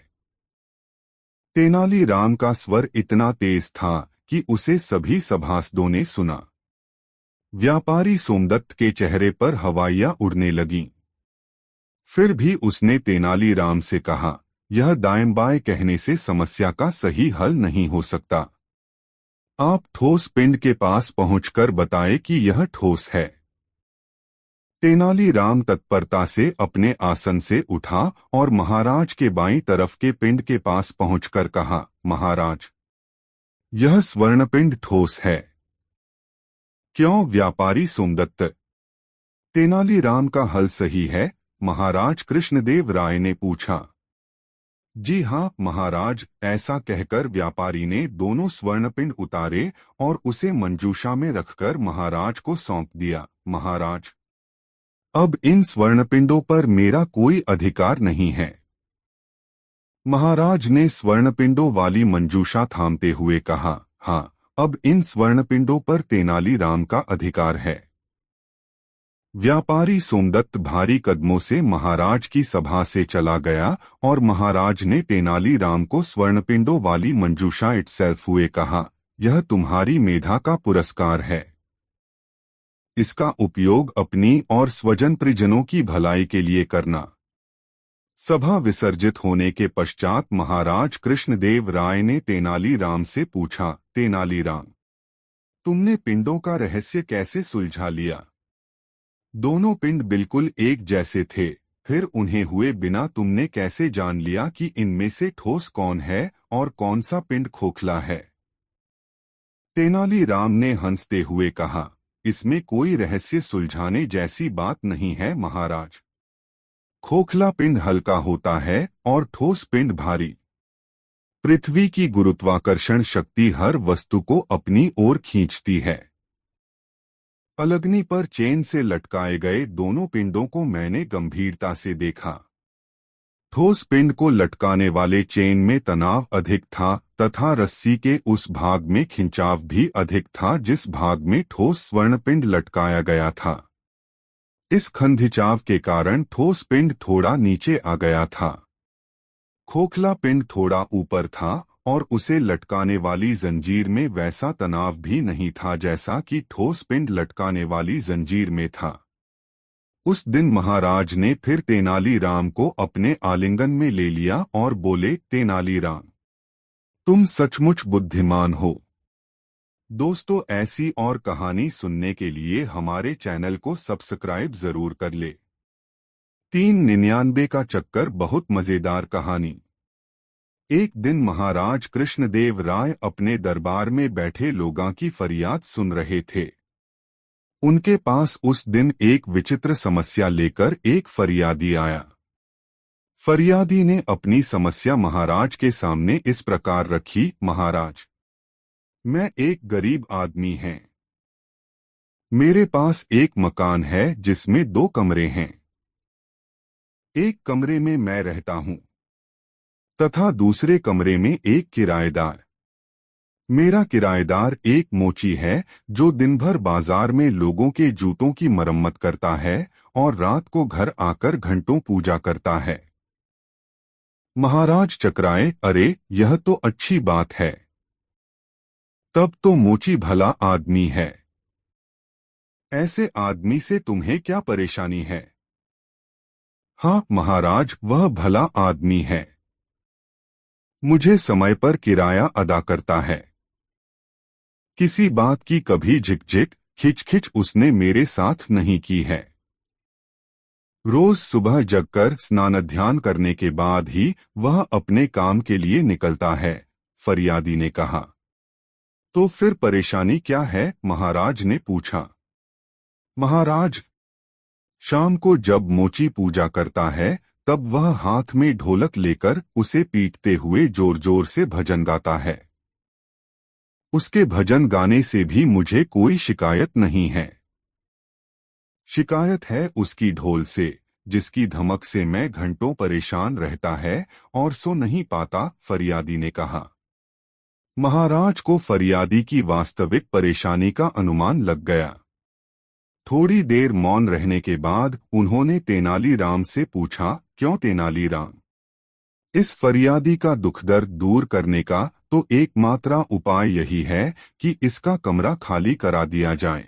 तेनालीराम का स्वर इतना तेज था कि उसे सभी सभासदों ने सुना। व्यापारी सोमदत्त के चेहरे पर हवाइयां उड़ने लगीं। फिर भी उसने तेनालीराम से कहा, यह दाएं बाएं कहने से समस्या का सही हल नहीं हो सकता। आप ठोस पिंड के पास पहुंचकर बताएं कि यह ठोस है। तेनालीराम तत्परता से अपने आसन से उठा और महाराज के बाईं तरफ के पिंड के पास पहुंचकर कहा, महाराज, यह स्वर्णपिंड ठोस है। क्यों व्यापारी सोमदत्त? तेनालीराम का हल सही है, महाराज कृष्णदेव राय ने पूछा। जी हाँ महाराज, ऐसा कहकर व्यापारी ने दोनों स्वर्णपिंड उतारे और उसे मंजूषा में रखकर महाराज को सौंप दिया। महाराज, अब इन स्वर्णपिंडों पर मेरा कोई अधिकार नहीं है। महाराज ने स्वर्णपिंडों वाली मंजूषा थामते हुए कहा, हाँ, अब इन स्वर्णपिंडों पर तेनालीराम का अधिकार है। व्यापारी सोमदत्त भारी कदमों से महाराज की सभा से चला गया और महाराज ने तेनालीराम को स्वर्णपिंडों वाली मंजूषा इटसेल्फ हुए कहा, यह तुम्हारी मेधा का पुरस्कार है। इसका उपयोग अपनी और स्वजन परिजनों की भलाई के लिए करना। सभा विसर्जित होने के पश्चात महाराज कृष्णदेव राय ने तेनालीराम से पूछा, तेनालीराम, तुमने पिंडों का रहस्य कैसे सुलझा लिया? दोनों पिंड बिल्कुल एक जैसे थे, फिर उन्हें हुए बिना तुमने कैसे जान लिया कि इनमें से ठोस कौन है और कौन सा पिंड खोखला है? तेनालीराम ने हंसते हुए कहा, इसमें कोई रहस्य सुलझाने जैसी बात नहीं है महाराज। खोखला पिंड हल्का होता है और ठोस पिंड भारी। पृथ्वी की गुरुत्वाकर्षण शक्ति हर वस्तु को अपनी ओर खींचती है। पलगनी पर चेन से लटकाए गए दोनों पिंडों को मैंने गंभीरता से देखा। ठोस पिंड को लटकाने वाले चेन में तनाव अधिक था तथा रस्सी के उस भाग में खिंचाव भी अधिक था जिस भाग में ठोस स्वर्ण पिंड लटकाया गया था। इस खंधिचाव के कारण ठोस पिंड थोड़ा नीचे आ गया था। खोखला पिंड थोड़ा ऊपर था और उसे लटकाने वाली जंजीर में वैसा तनाव भी नहीं था जैसा कि ठोस पिंड लटकाने वाली जंजीर में था। उस दिन महाराज ने फिर तेनालीराम को अपने आलिंगन में ले लिया और बोले, तेनालीराम, तुम सचमुच बुद्धिमान हो। दोस्तों, ऐसी और कहानी सुनने के लिए हमारे चैनल को सब्सक्राइब जरूर कर ले। 399 का चक्कर बहुत मजेदार कहानी। एक दिन महाराज कृष्णदेव राय अपने दरबार में बैठे लोगों की फरियाद सुन रहे थे। उनके पास उस दिन एक विचित्र समस्या लेकर एक फरियादी आया। फरियादी ने अपनी समस्या महाराज के सामने इस प्रकार रखी, महाराज, मैं एक गरीब आदमी हैं। मेरे पास एक मकान है जिसमें 2 कमरे हैं। एक कमरे में मैं रहता हूं तथा दूसरे कमरे में एक किराएदार। मेरा किराएदार एक मोची है जो दिन भर बाजार में लोगों के जूतों की मरम्मत करता है और रात को घर आकर घंटों पूजा करता है। महाराज चकराए, अरे यह तो अच्छी बात है। तब तो मोची भला आदमी है। ऐसे आदमी से तुम्हें क्या परेशानी है? हाँ महाराज, वह भला आदमी है। मुझे समय पर किराया अदा करता है। किसी बात की कभी झिकझिक खिचखिच उसने मेरे साथ नहीं की है। रोज सुबह जगकर स्नान ध्यान करने के बाद ही वह अपने काम के लिए निकलता है। फरियादी ने कहा, तो फिर परेशानी क्या है? महाराज ने पूछा। महाराज, शाम को जब मोची पूजा करता है तब वह हाथ में ढोलक लेकर उसे पीटते हुए जोर जोर से भजन गाता है। उसके भजन गाने से भी मुझे कोई शिकायत नहीं है। शिकायत है उसकी ढोल से, जिसकी धमक से मैं घंटों परेशान रहता है और सो नहीं पाता, फरियादी ने कहा। महाराज को फरियादी की वास्तविक परेशानी का अनुमान लग गया। थोड़ी देर मौन रहने के बाद उन्होंने तेनालीराम से पूछा, क्यों तेनालीराम? इस फरियादी का दुख दर्द दूर करने का तो एकमात्र उपाय यही है कि इसका कमरा खाली करा दिया जाए।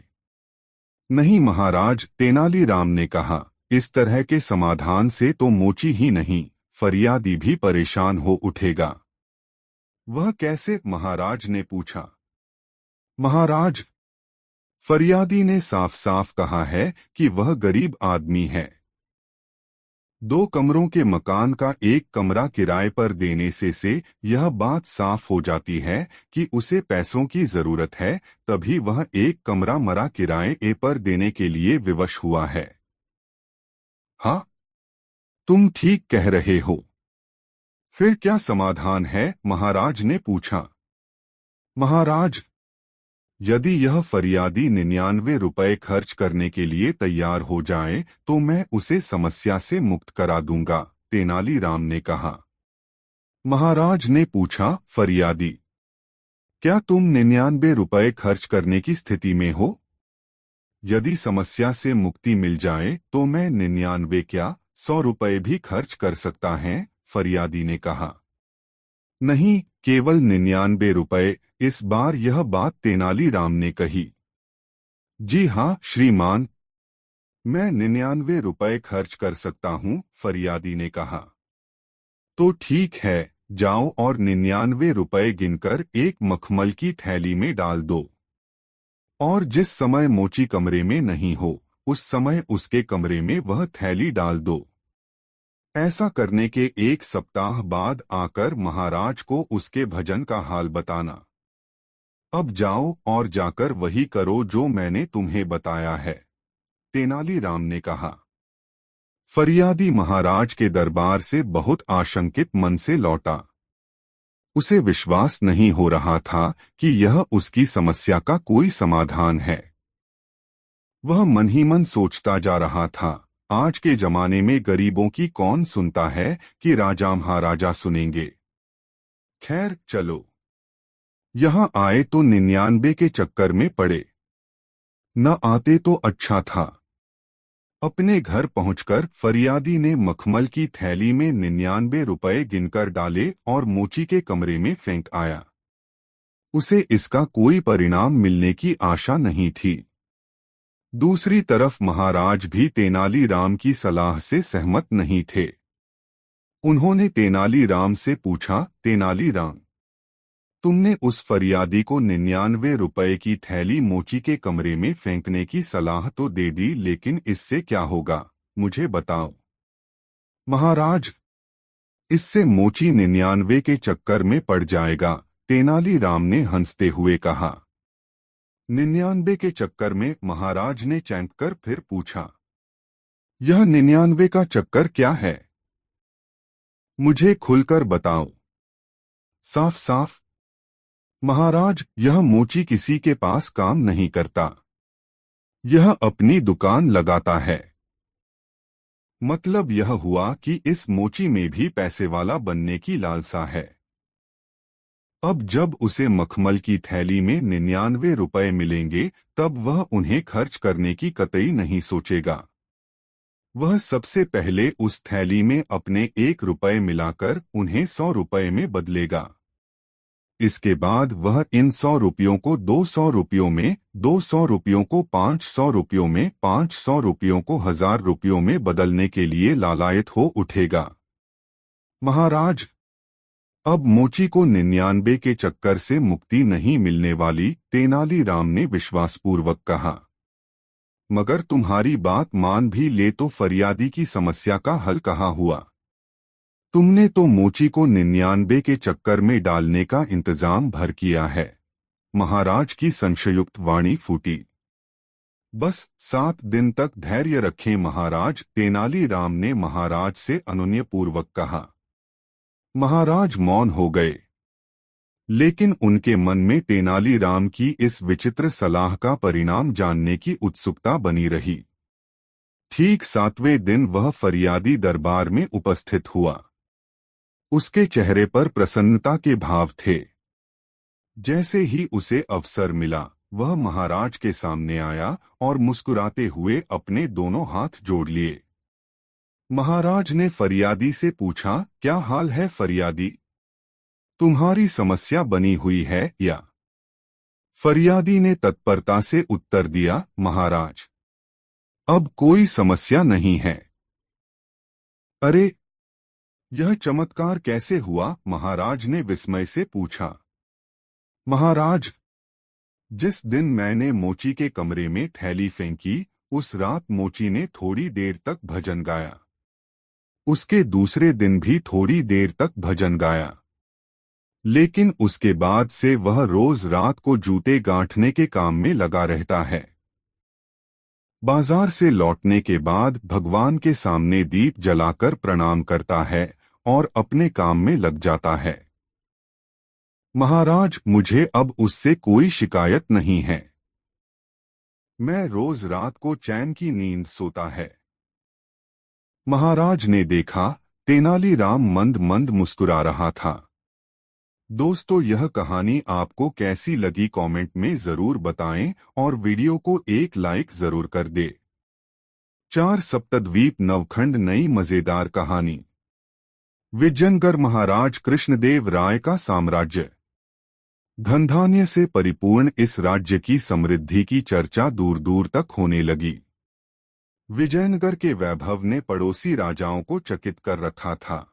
नहीं महाराज, तेनालीराम ने कहा, इस तरह के समाधान से तो मोची ही नहीं, फरियादी भी परेशान हो उठेगा। वह कैसे? महाराज ने पूछा। महाराज, फरियादी ने साफ साफ कहा है कि वह गरीब आदमी है। 2 कमरों के मकान का एक कमरा किराए पर देने से यह बात साफ हो जाती है कि उसे पैसों की जरूरत है, तभी वह एक कमरा मरा किराए पर देने के लिए विवश हुआ है। हाँ, तुम ठीक कह रहे हो। फिर क्या समाधान है? महाराज ने पूछा। महाराज, यदि यह फरियादी 99 रुपए खर्च करने के लिए तैयार हो जाए तो मैं उसे समस्या से मुक्त करा दूंगा, तेनालीराम ने कहा। महाराज ने पूछा, फरियादी, क्या तुम 99 रुपए खर्च करने की स्थिति में हो? यदि समस्या से मुक्ति मिल जाए तो मैं 99 क्या 100 रुपए भी खर्च कर सकता है, फरियादी ने कहा। नहीं, केवल 99 रुपए। इस बार यह बात तेनालीराम ने कही। जी हाँ श्रीमान, मैं 99 रुपए खर्च कर सकता हूँ, फरियादी ने कहा। तो ठीक है, जाओ और 99 रुपए गिनकर एक मखमल की थैली में डाल दो। और जिस समय मोची कमरे में नहीं हो, उस समय उसके कमरे में वह थैली डाल दो। ऐसा करने के एक सप्ताह बाद आकर महाराज को उसके भजन का हाल बताना। अब जाओ और जाकर वही करो जो मैंने तुम्हें बताया है, तेनालीराम ने कहा। फरियादी महाराज के दरबार से बहुत आशंकित मन से लौटा। उसे विश्वास नहीं हो रहा था कि यह उसकी समस्या का कोई समाधान है। वह मन ही मन सोचता जा रहा था, आज के जमाने में गरीबों की कौन सुनता है कि राजा महाराजा सुनेंगे। खैर चलो, यहाँ आए तो 99 के चक्कर में पड़े, न आते तो अच्छा था। अपने घर पहुंचकर फरियादी ने मखमल की थैली में 99 रुपए गिनकर डाले और मोची के कमरे में फेंक आया। उसे इसका कोई परिणाम मिलने की आशा नहीं थी। दूसरी तरफ महाराज भी तेनालीराम की सलाह से सहमत नहीं थे। उन्होंने तेनालीराम से पूछा, तेनालीराम, तुमने उस फरियादी को 99 रुपए की थैली मोची के कमरे में फेंकने की सलाह तो दे दी, लेकिन इससे क्या होगा, मुझे बताओ। महाराज, इससे मोची 99 के चक्कर में पड़ जाएगा, तेनालीराम ने हंसते हुए कहा। 99 के चक्कर में? महाराज ने चौंक कर फिर पूछा। यह 99 का चक्कर क्या है, मुझे खुलकर बताओ। साफ साफ। महाराज, यह मोची किसी के पास काम नहीं करता, यह अपनी दुकान लगाता है। मतलब यह हुआ कि इस मोची में भी पैसे वाला बनने की लालसा है। अब जब उसे मखमल की थैली में 99 रुपए मिलेंगे तब वह उन्हें खर्च करने की कतई नहीं सोचेगा। वह सबसे पहले उस थैली में अपने 1 रुपए मिलाकर उन्हें 100 रुपए में बदलेगा। इसके बाद वह इन 100 रुपयों को 200 रुपयों में, 200 रुपयों को 500 रुपयों में, 500 रुपयों को 1000 रुपयों में बदलने के लिए लालायत हो उठेगा। महाराज, अब मोची को 99 के चक्कर से मुक्ति नहीं मिलने वाली, तेनालीराम ने विश्वासपूर्वक कहा। मगर तुम्हारी बात मान भी ले तो फरियादी की समस्या का हल कहाँ हुआ? तुमने तो मोची को 99 के चक्कर में डालने का इंतजाम भर किया है। महाराज की संशयुक्त वाणी फूटी। बस 7 दिन तक धैर्य रखें महाराज, तेनालीराम ने महाराज से अनुनयपूर्वक कहा। महाराज मौन हो गए, लेकिन उनके मन में तेनालीराम की इस विचित्र सलाह का परिणाम जानने की उत्सुकता बनी रही। ठीक 7वें दिन वह फरियादी दरबार में उपस्थित हुआ। उसके चेहरे पर प्रसन्नता के भाव थे। जैसे ही उसे अवसर मिला, वह महाराज के सामने आया और मुस्कुराते हुए अपने दोनों हाथ जोड़ लिए। महाराज ने फरियादी से पूछा, क्या हाल है फरियादी? तुम्हारी समस्या बनी हुई है या? फरियादी ने तत्परता से उत्तर दिया, महाराज, अब कोई समस्या नहीं है। अरे, यह चमत्कार कैसे हुआ? महाराज ने विस्मय से पूछा। महाराज, जिस दिन मैंने मोची के कमरे में थैली फेंकी, उस रात मोची ने थोड़ी देर तक भजन गाया। उसके दूसरे दिन भी थोड़ी देर तक भजन गाया, लेकिन उसके बाद से वह रोज रात को जूते गांठने के काम में लगा रहता है। बाजार से लौटने के बाद भगवान के सामने दीप जलाकर प्रणाम करता है और अपने काम में लग जाता है। महाराज, मुझे अब उससे कोई शिकायत नहीं है। मैं रोज रात को चैन की नींद सोता है। महाराज ने देखा, तेनालीराम मंद मंद मुस्कुरा रहा था। दोस्तों, यह कहानी आपको कैसी लगी कमेंट में जरूर बताएं और वीडियो को एक लाइक जरूर कर दे। 4 सप्तद्वीप नवखंड नई मजेदार कहानी। विजयनगढ़ महाराज कृष्णदेव राय का साम्राज्य। धन धान्य से परिपूर्ण इस राज्य की समृद्धि की चर्चा दूर दूर तक होने लगी। विजयनगढ़ के वैभव ने पड़ोसी राजाओं को चकित कर रखा था।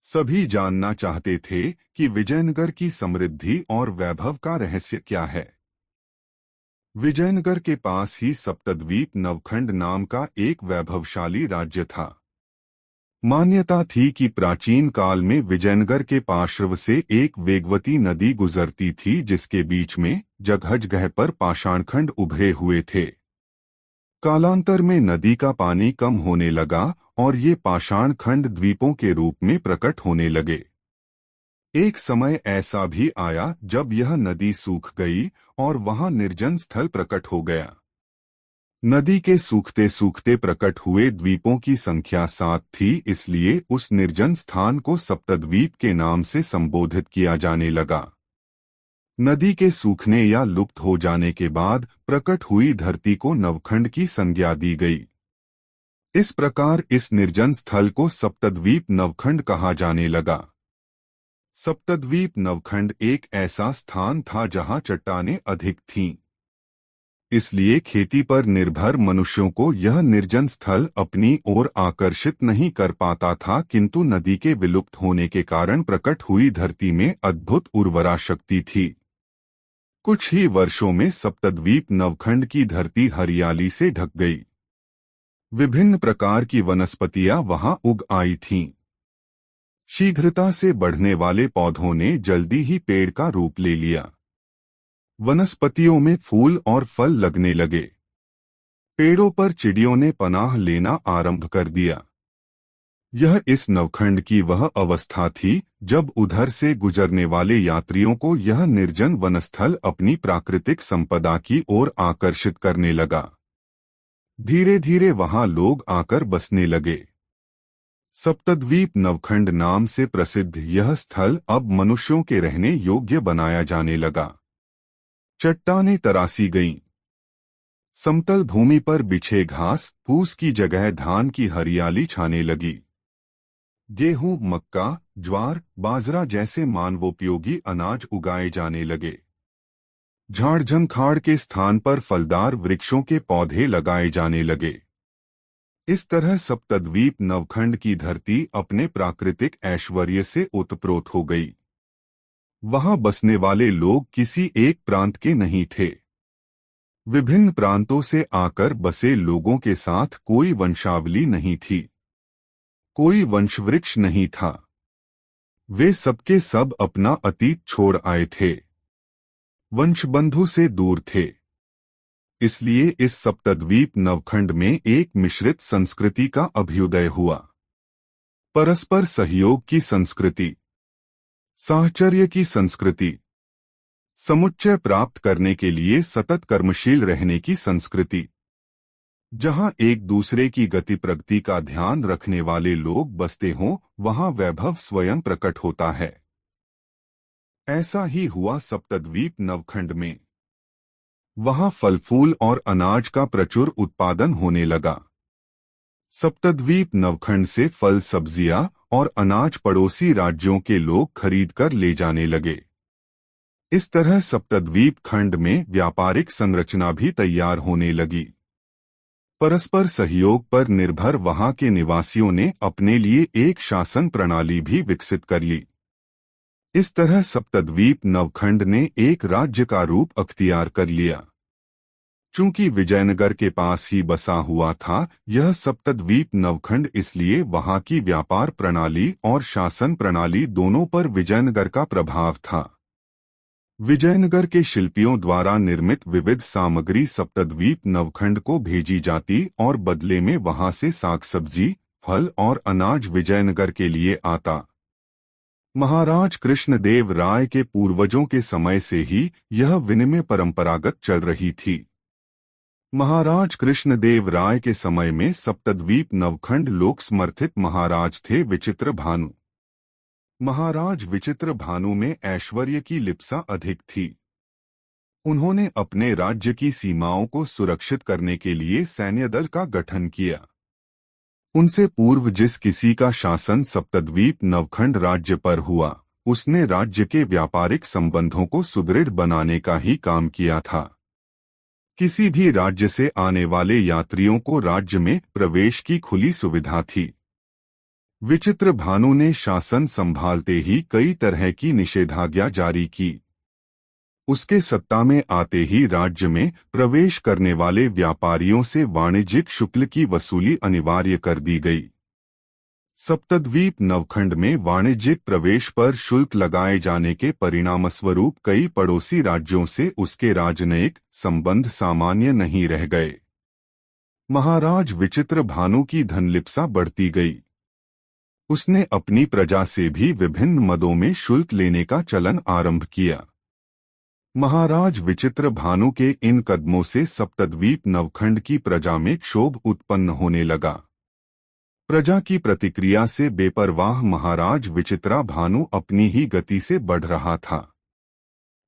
सभी जानना चाहते थे कि विजयनगढ़ की समृद्धि और वैभव का रहस्य क्या है। विजयनगढ़ के पास ही सप्तद्वीप नवखंड नाम का एक वैभवशाली राज्य था। मान्यता थी कि प्राचीन काल में विजयनगर के पार्श्व से एक वेगवती नदी गुजरती थी जिसके बीच में जगह जगह पर पाषाणखंड उभरे हुए थे। कालांतर में नदी का पानी कम होने लगा और ये पाषाणखंड द्वीपों के रूप में प्रकट होने लगे। एक समय ऐसा भी आया जब यह नदी सूख गई और वहां निर्जन स्थल प्रकट हो गया। नदी के सूखते सूखते प्रकट हुए द्वीपों की संख्या 7 थी, इसलिए उस निर्जन स्थान को सप्तद्वीप के नाम से संबोधित किया जाने लगा। नदी के सूखने या लुप्त हो जाने के बाद प्रकट हुई धरती को नवखंड की संज्ञा दी गई। इस प्रकार इस निर्जन स्थल को सप्तद्वीप नवखंड कहा जाने लगा। सप्तद्वीप नवखंड एक ऐसा स्थान था जहां चट्टानें अधिक थीं। इसलिए खेती पर निर्भर मनुष्यों को यह निर्जन स्थल अपनी ओर आकर्षित नहीं कर पाता था, किंतु नदी के विलुप्त होने के कारण प्रकट हुई धरती में अद्भुत उर्वरा शक्ति थी। कुछ ही वर्षों में सप्तद्वीप नवखंड की धरती हरियाली से ढक गई। विभिन्न प्रकार की वनस्पतियां वहां उग आई थीं। शीघ्रता से बढ़ने वाले पौधों ने जल्दी ही पेड़ का रूप ले लिया। वनस्पतियों में फूल और फल लगने लगे। पेड़ों पर चिड़ियों ने पनाह लेना आरंभ कर दिया। यह इस नवखंड की वह अवस्था थी जब उधर से गुजरने वाले यात्रियों को यह निर्जन वनस्थल अपनी प्राकृतिक संपदा की ओर आकर्षित करने लगा। धीरे धीरे वहां लोग आकर बसने लगे। सप्तद्वीप नवखंड नाम से प्रसिद्ध यह स्थल अब मनुष्यों के रहने योग्य बनाया जाने लगा। चट्टानें तरासी गईं। समतल भूमि पर बिछे घास फूस की जगह धान की हरियाली छाने लगी। गेहूं, मक्का, ज्वार, बाजरा जैसे मानवोपयोगी अनाज उगाए जाने लगे। झाड़ झंखाड़ के स्थान पर फलदार वृक्षों के पौधे लगाए जाने लगे। इस तरह सप्तद्वीप नवखंड की धरती अपने प्राकृतिक ऐश्वर्य से ओतप्रोत हो गई। वहां बसने वाले लोग किसी एक प्रांत के नहीं थे। विभिन्न प्रांतों से आकर बसे लोगों के साथ कोई वंशावली नहीं थी, कोई वंशवृक्ष नहीं था। वे सबके सब अपना अतीत छोड़ आए थे, वंशबंधु से दूर थे। इसलिए इस सप्तद्वीप नवखंड में एक मिश्रित संस्कृति का अभ्युदय हुआ। परस्पर सहयोग की संस्कृति, साहचर्य की संस्कृति, समुच्चय प्राप्त करने के लिए सतत कर्मशील रहने की संस्कृति। जहां एक दूसरे की गति प्रगति का ध्यान रखने वाले लोग बसते हों, वहां वैभव स्वयं प्रकट होता है। ऐसा ही हुआ सप्तद्वीप नवखंड में। वहां फल फूल और अनाज का प्रचुर उत्पादन होने लगा। सप्तद्वीप नवखंड से फल सब्जियां और अनाज पड़ोसी राज्यों के लोग खरीदकर ले जाने लगे। इस तरह सप्तद्वीप खंड में व्यापारिक संरचना भी तैयार होने लगी। परस्पर सहयोग पर निर्भर वहां के निवासियों ने अपने लिए एक शासन प्रणाली भी विकसित कर ली। इस तरह सप्तद्वीप नवखंड ने एक राज्य का रूप अख्तियार कर लिया। चूंकि विजयनगर के पास ही बसा हुआ था, यह सप्तद्वीप नवखंड इसलिए वहां की व्यापार प्रणाली और शासन प्रणाली दोनों पर विजयनगर का प्रभाव था। विजयनगर के शिल्पियों द्वारा निर्मित विविध सामग्री सप्तद्वीप नवखंड को भेजी जाती और बदले में वहां से साग सब्जी, फल और अनाज विजयनगर के लिए आता। महाराज कृष्णदेव राय के पूर्वजों के समय से ही यह विनिमय परंपरागत चल रही थी। महाराज कृष्णदेव राय के समय में सप्तद्वीप नवखंड लोक समर्थित महाराज थे विचित्र भानु। महाराज विचित्र भानु में ऐश्वर्य की लिप्सा अधिक थी। उन्होंने अपने राज्य की सीमाओं को सुरक्षित करने के लिए सैन्य दल का गठन किया। उनसे पूर्व जिस किसी का शासन सप्तद्वीप नवखंड राज्य पर हुआ, उसने राज्य के व्यापारिक संबंधों को सुदृढ़ बनाने का ही काम किया था। किसी भी राज्य से आने वाले यात्रियों को राज्य में प्रवेश की खुली सुविधा थी। विचित्र भानु ने शासन संभालते ही कई तरह की निषेधाज्ञा जारी की। उसके सत्ता में आते ही राज्य में प्रवेश करने वाले व्यापारियों से वाणिज्यिक शुल्क की वसूली अनिवार्य कर दी गई। सप्तद्वीप नवखंड में वाणिज्यिक प्रवेश पर शुल्क लगाए जाने के परिणामस्वरूप कई पड़ोसी राज्यों से उसके राजनयिक संबंध सामान्य नहीं रह गए। महाराज विचित्रभानु की धनलिप्सा बढ़ती गई। उसने अपनी प्रजा से भी विभिन्न मदों में शुल्क लेने का चलन आरंभ किया। महाराज विचित्रभानु के इन कदमों से सप्तद्वीप नवखंड की प्रजा में क्षोभ उत्पन्न होने लगा। प्रजा की प्रतिक्रिया से बेपरवाह महाराज विचित्रभानु अपनी ही गति से बढ़ रहा था।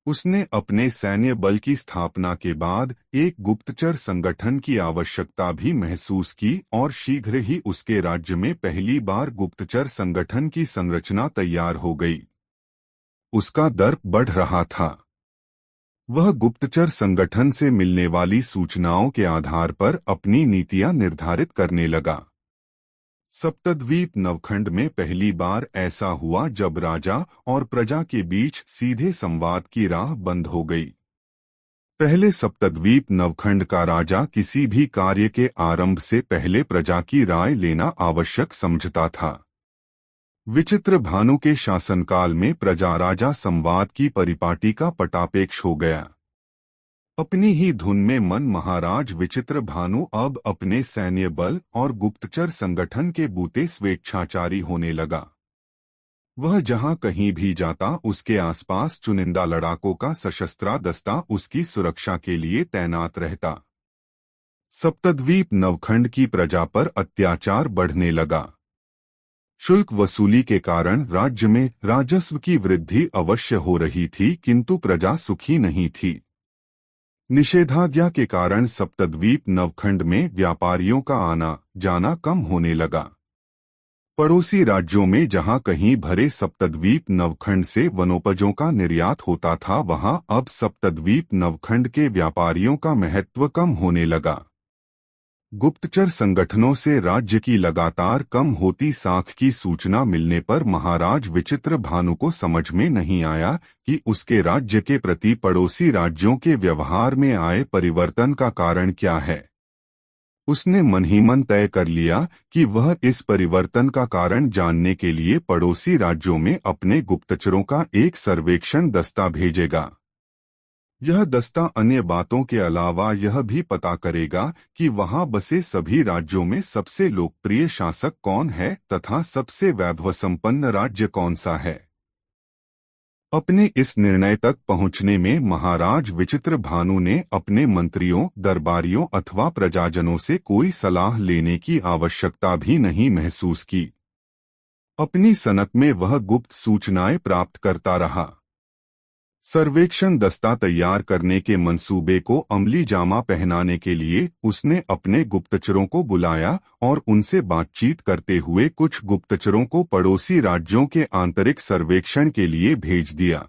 उसने अपने सैन्य बल की स्थापना के बाद एक गुप्तचर संगठन की आवश्यकता भी महसूस की और शीघ्र ही उसके राज्य में पहली बार गुप्तचर संगठन की संरचना तैयार हो गई। उसका दर्प बढ़ रहा था। वह गुप्तचर संगठन से मिलने वाली सूचनाओं के आधार पर अपनी नीतियां निर्धारित करने लगा। सप्तद्वीप नवखंड में पहली बार ऐसा हुआ जब राजा और प्रजा के बीच सीधे संवाद की राह बंद हो गई। पहले सप्तद्वीप नवखंड का राजा किसी भी कार्य के आरंभ से पहले प्रजा की राय लेना आवश्यक समझता था। विचित्रभानु के शासनकाल में प्रजा राजा संवाद की परिपाटी का पटापेक्ष हो गया। अपनी ही धुन में मन महाराज विचित्रभानु अब अपने सैन्य बल और गुप्तचर संगठन के बूते स्वेच्छाचारी होने लगा। वह जहां कहीं भी जाता उसके आसपास चुनिंदा लड़ाकों का सशस्त्र दस्ता उसकी सुरक्षा के लिए तैनात रहता। सप्तद्वीप नवखंड की प्रजा पर अत्याचार बढ़ने लगा। शुल्क वसूली के कारण राज्य में राजस्व की वृद्धि अवश्य हो रही थी, किंतु प्रजा सुखी नहीं थी। निषेधाज्ञा के कारण सप्तद्वीप नवखंड में व्यापारियों का आना जाना कम होने लगा। पड़ोसी राज्यों में जहां कहीं भरे सप्तद्वीप नवखंड से वनोपजों का निर्यात होता था, वहां अब सप्तद्वीप नवखंड के व्यापारियों का महत्व कम होने लगा। गुप्तचर संगठनों से राज्य की लगातार कम होती साख की सूचना मिलने पर महाराज विचित्रभानु को समझ में नहीं आया कि उसके राज्य के प्रति पड़ोसी राज्यों के व्यवहार में आए परिवर्तन का कारण क्या है। उसने मन ही मन तय कर लिया कि वह इस परिवर्तन का कारण जानने के लिए पड़ोसी राज्यों में अपने गुप्तचरों का एक सर्वेक्षण दस्ता भेजेगा। यह दस्ता अन्य बातों के अलावा यह भी पता करेगा कि वहां बसे सभी राज्यों में सबसे लोकप्रिय शासक कौन है तथा सबसे वैभव संपन्न राज्य कौन सा है। अपने इस निर्णय तक पहुंचने में महाराज विचित्रभानु ने अपने मंत्रियों, दरबारियों अथवा प्रजाजनों से कोई सलाह लेने की आवश्यकता भी नहीं महसूस की। अपनी सनक में वह गुप्त सूचनाएं प्राप्त करता रहा। सर्वेक्षण दस्ता तैयार करने के मंसूबे को अमली जामा पहनाने के लिए उसने अपने गुप्तचरों को बुलाया और उनसे बातचीत करते हुए कुछ गुप्तचरों को पड़ोसी राज्यों के आंतरिक सर्वेक्षण के लिए भेज दिया।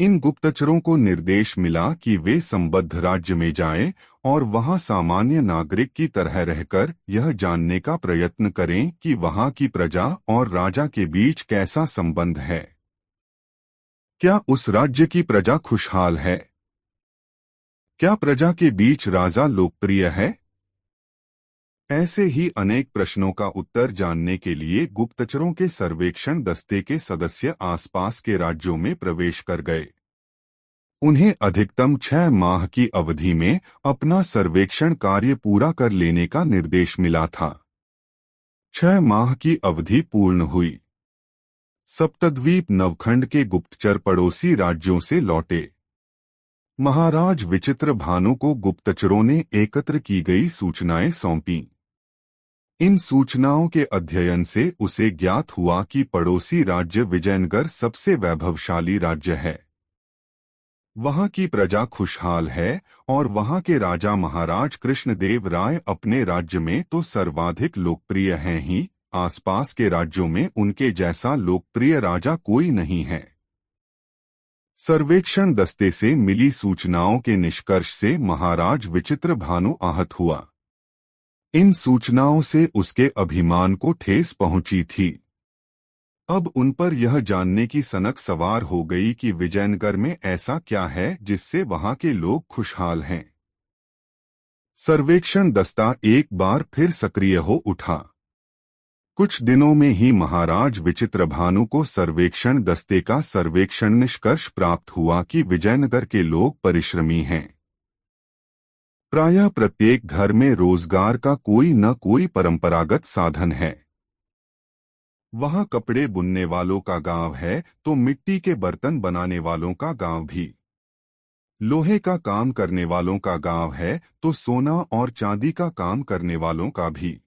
इन गुप्तचरों को निर्देश मिला कि वे संबद्ध राज्य में जाएं और वहां सामान्य नागरिक की तरह रहकर यह जानने का प्रयत्न करें कि वहां की प्रजा और राजा के बीच कैसा संबंध है। क्या उस राज्य की प्रजा खुशहाल है? क्या प्रजा के बीच राजा लोकप्रिय है? ऐसे ही अनेक प्रश्नों का उत्तर जानने के लिए गुप्तचरों के सर्वेक्षण दस्ते के सदस्य आसपास के राज्यों में प्रवेश कर गए। उन्हें अधिकतम 6 माह की अवधि में अपना सर्वेक्षण कार्य पूरा कर लेने का निर्देश मिला था। 6 माह की अवधि पूर्ण हुई। सप्तद्वीप नवखंड के गुप्तचर पड़ोसी राज्यों से लौटे। महाराज विचित्रभानु को गुप्तचरों ने एकत्र की गई सूचनाएं सौंपीं। इन सूचनाओं के अध्ययन से उसे ज्ञात हुआ कि पड़ोसी राज्य विजयनगर सबसे वैभवशाली राज्य है। वहां की प्रजा खुशहाल है और वहां के राजा महाराज कृष्णदेव राय अपने राज्य में तो सर्वाधिक लोकप्रिय हैं ही, आसपास के राज्यों में उनके जैसा लोकप्रिय राजा कोई नहीं है। सर्वेक्षण दस्ते से मिली सूचनाओं के निष्कर्ष से महाराज विचित्रभानु आहत हुआ। इन सूचनाओं से उसके अभिमान को ठेस पहुंची थी। अब उन पर यह जानने की सनक सवार हो गई कि विजयनगर में ऐसा क्या है जिससे वहां के लोग खुशहाल हैं। सर्वेक्षण दस्ता एक बार फिर सक्रिय हो उठा। कुछ दिनों में ही महाराज विचित्रभानु को सर्वेक्षण दस्ते का सर्वेक्षण निष्कर्ष प्राप्त हुआ कि विजयनगर के लोग परिश्रमी हैं। प्रायः प्रत्येक घर में रोजगार का कोई न कोई परंपरागत साधन है। वहां कपड़े बुनने वालों का गांव है तो मिट्टी के बर्तन बनाने वालों का गांव भी, लोहे का काम करने वालों का गांव है तो सोना और चांदी का काम करने वालों का भी।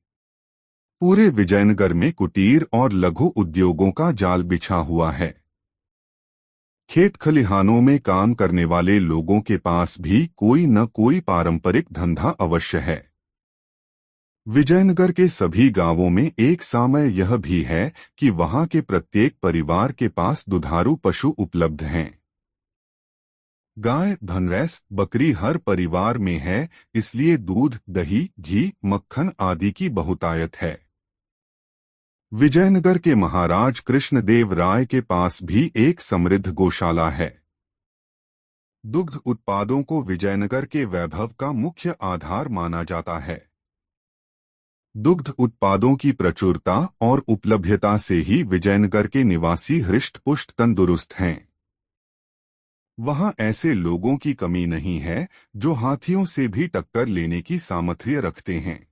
पूरे विजयनगर में कुटीर और लघु उद्योगों का जाल बिछा हुआ है। खेत खलिहानों में काम करने वाले लोगों के पास भी कोई न कोई पारंपरिक धंधा अवश्य है। विजयनगर के सभी गांवों में एक सामय यह भी है कि वहां के प्रत्येक परिवार के पास दुधारू पशु उपलब्ध हैं। गाय, भैंस, बकरी हर परिवार में है, इसलिए दूध, दही, घी, मक्खन आदि की बहुतायत है। विजयनगर के महाराज कृष्णदेव राय के पास भी एक समृद्ध गौशाला है। दुग्ध उत्पादों को विजयनगर के वैभव का मुख्य आधार माना जाता है। दुग्ध उत्पादों की प्रचुरता और उपलब्धता से ही विजयनगर के निवासी हृष्ट-पुष्ट तंदुरुस्त हैं। वहां ऐसे लोगों की कमी नहीं है जो हाथियों से भी टक्कर लेने की सामर्थ्य रखते हैं।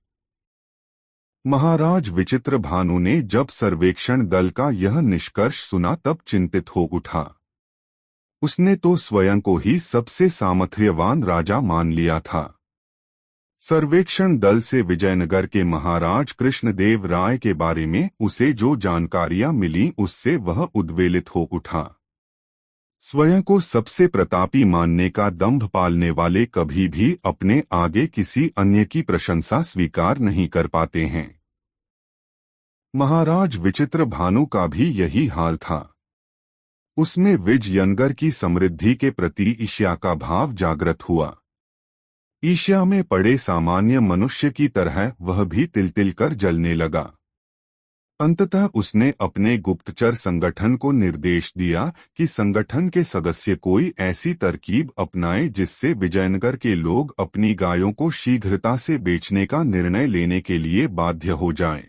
महाराज विचित्रभानु ने जब सर्वेक्षण दल का यह निष्कर्ष सुना तब चिंतित हो उठा। उसने तो स्वयं को ही सबसे सामर्थ्यवान राजा मान लिया था। सर्वेक्षण दल से विजयनगर के महाराज कृष्णदेव राय के बारे में उसे जो जानकारियां मिली उससे वह उद्वेलित हो उठा। स्वयं को सबसे प्रतापी मानने का दंभ पालने वाले कभी भी अपने आगे किसी अन्य की प्रशंसा स्वीकार नहीं कर पाते हैं। महाराज विचित्रभानु का भी यही हाल था। उसमें विजयनगर की समृद्धि के प्रति ईर्ष्या का भाव जागृत हुआ। ईर्ष्या में पड़े सामान्य मनुष्य की तरह वह भी तिल-तिल कर जलने लगा। अंततः उसने अपने गुप्तचर संगठन को निर्देश दिया कि संगठन के सदस्य कोई ऐसी तरकीब अपनाएं जिससे विजयनगर के लोग अपनी गायों को शीघ्रता से बेचने का निर्णय लेने के लिए बाध्य हो जाएं।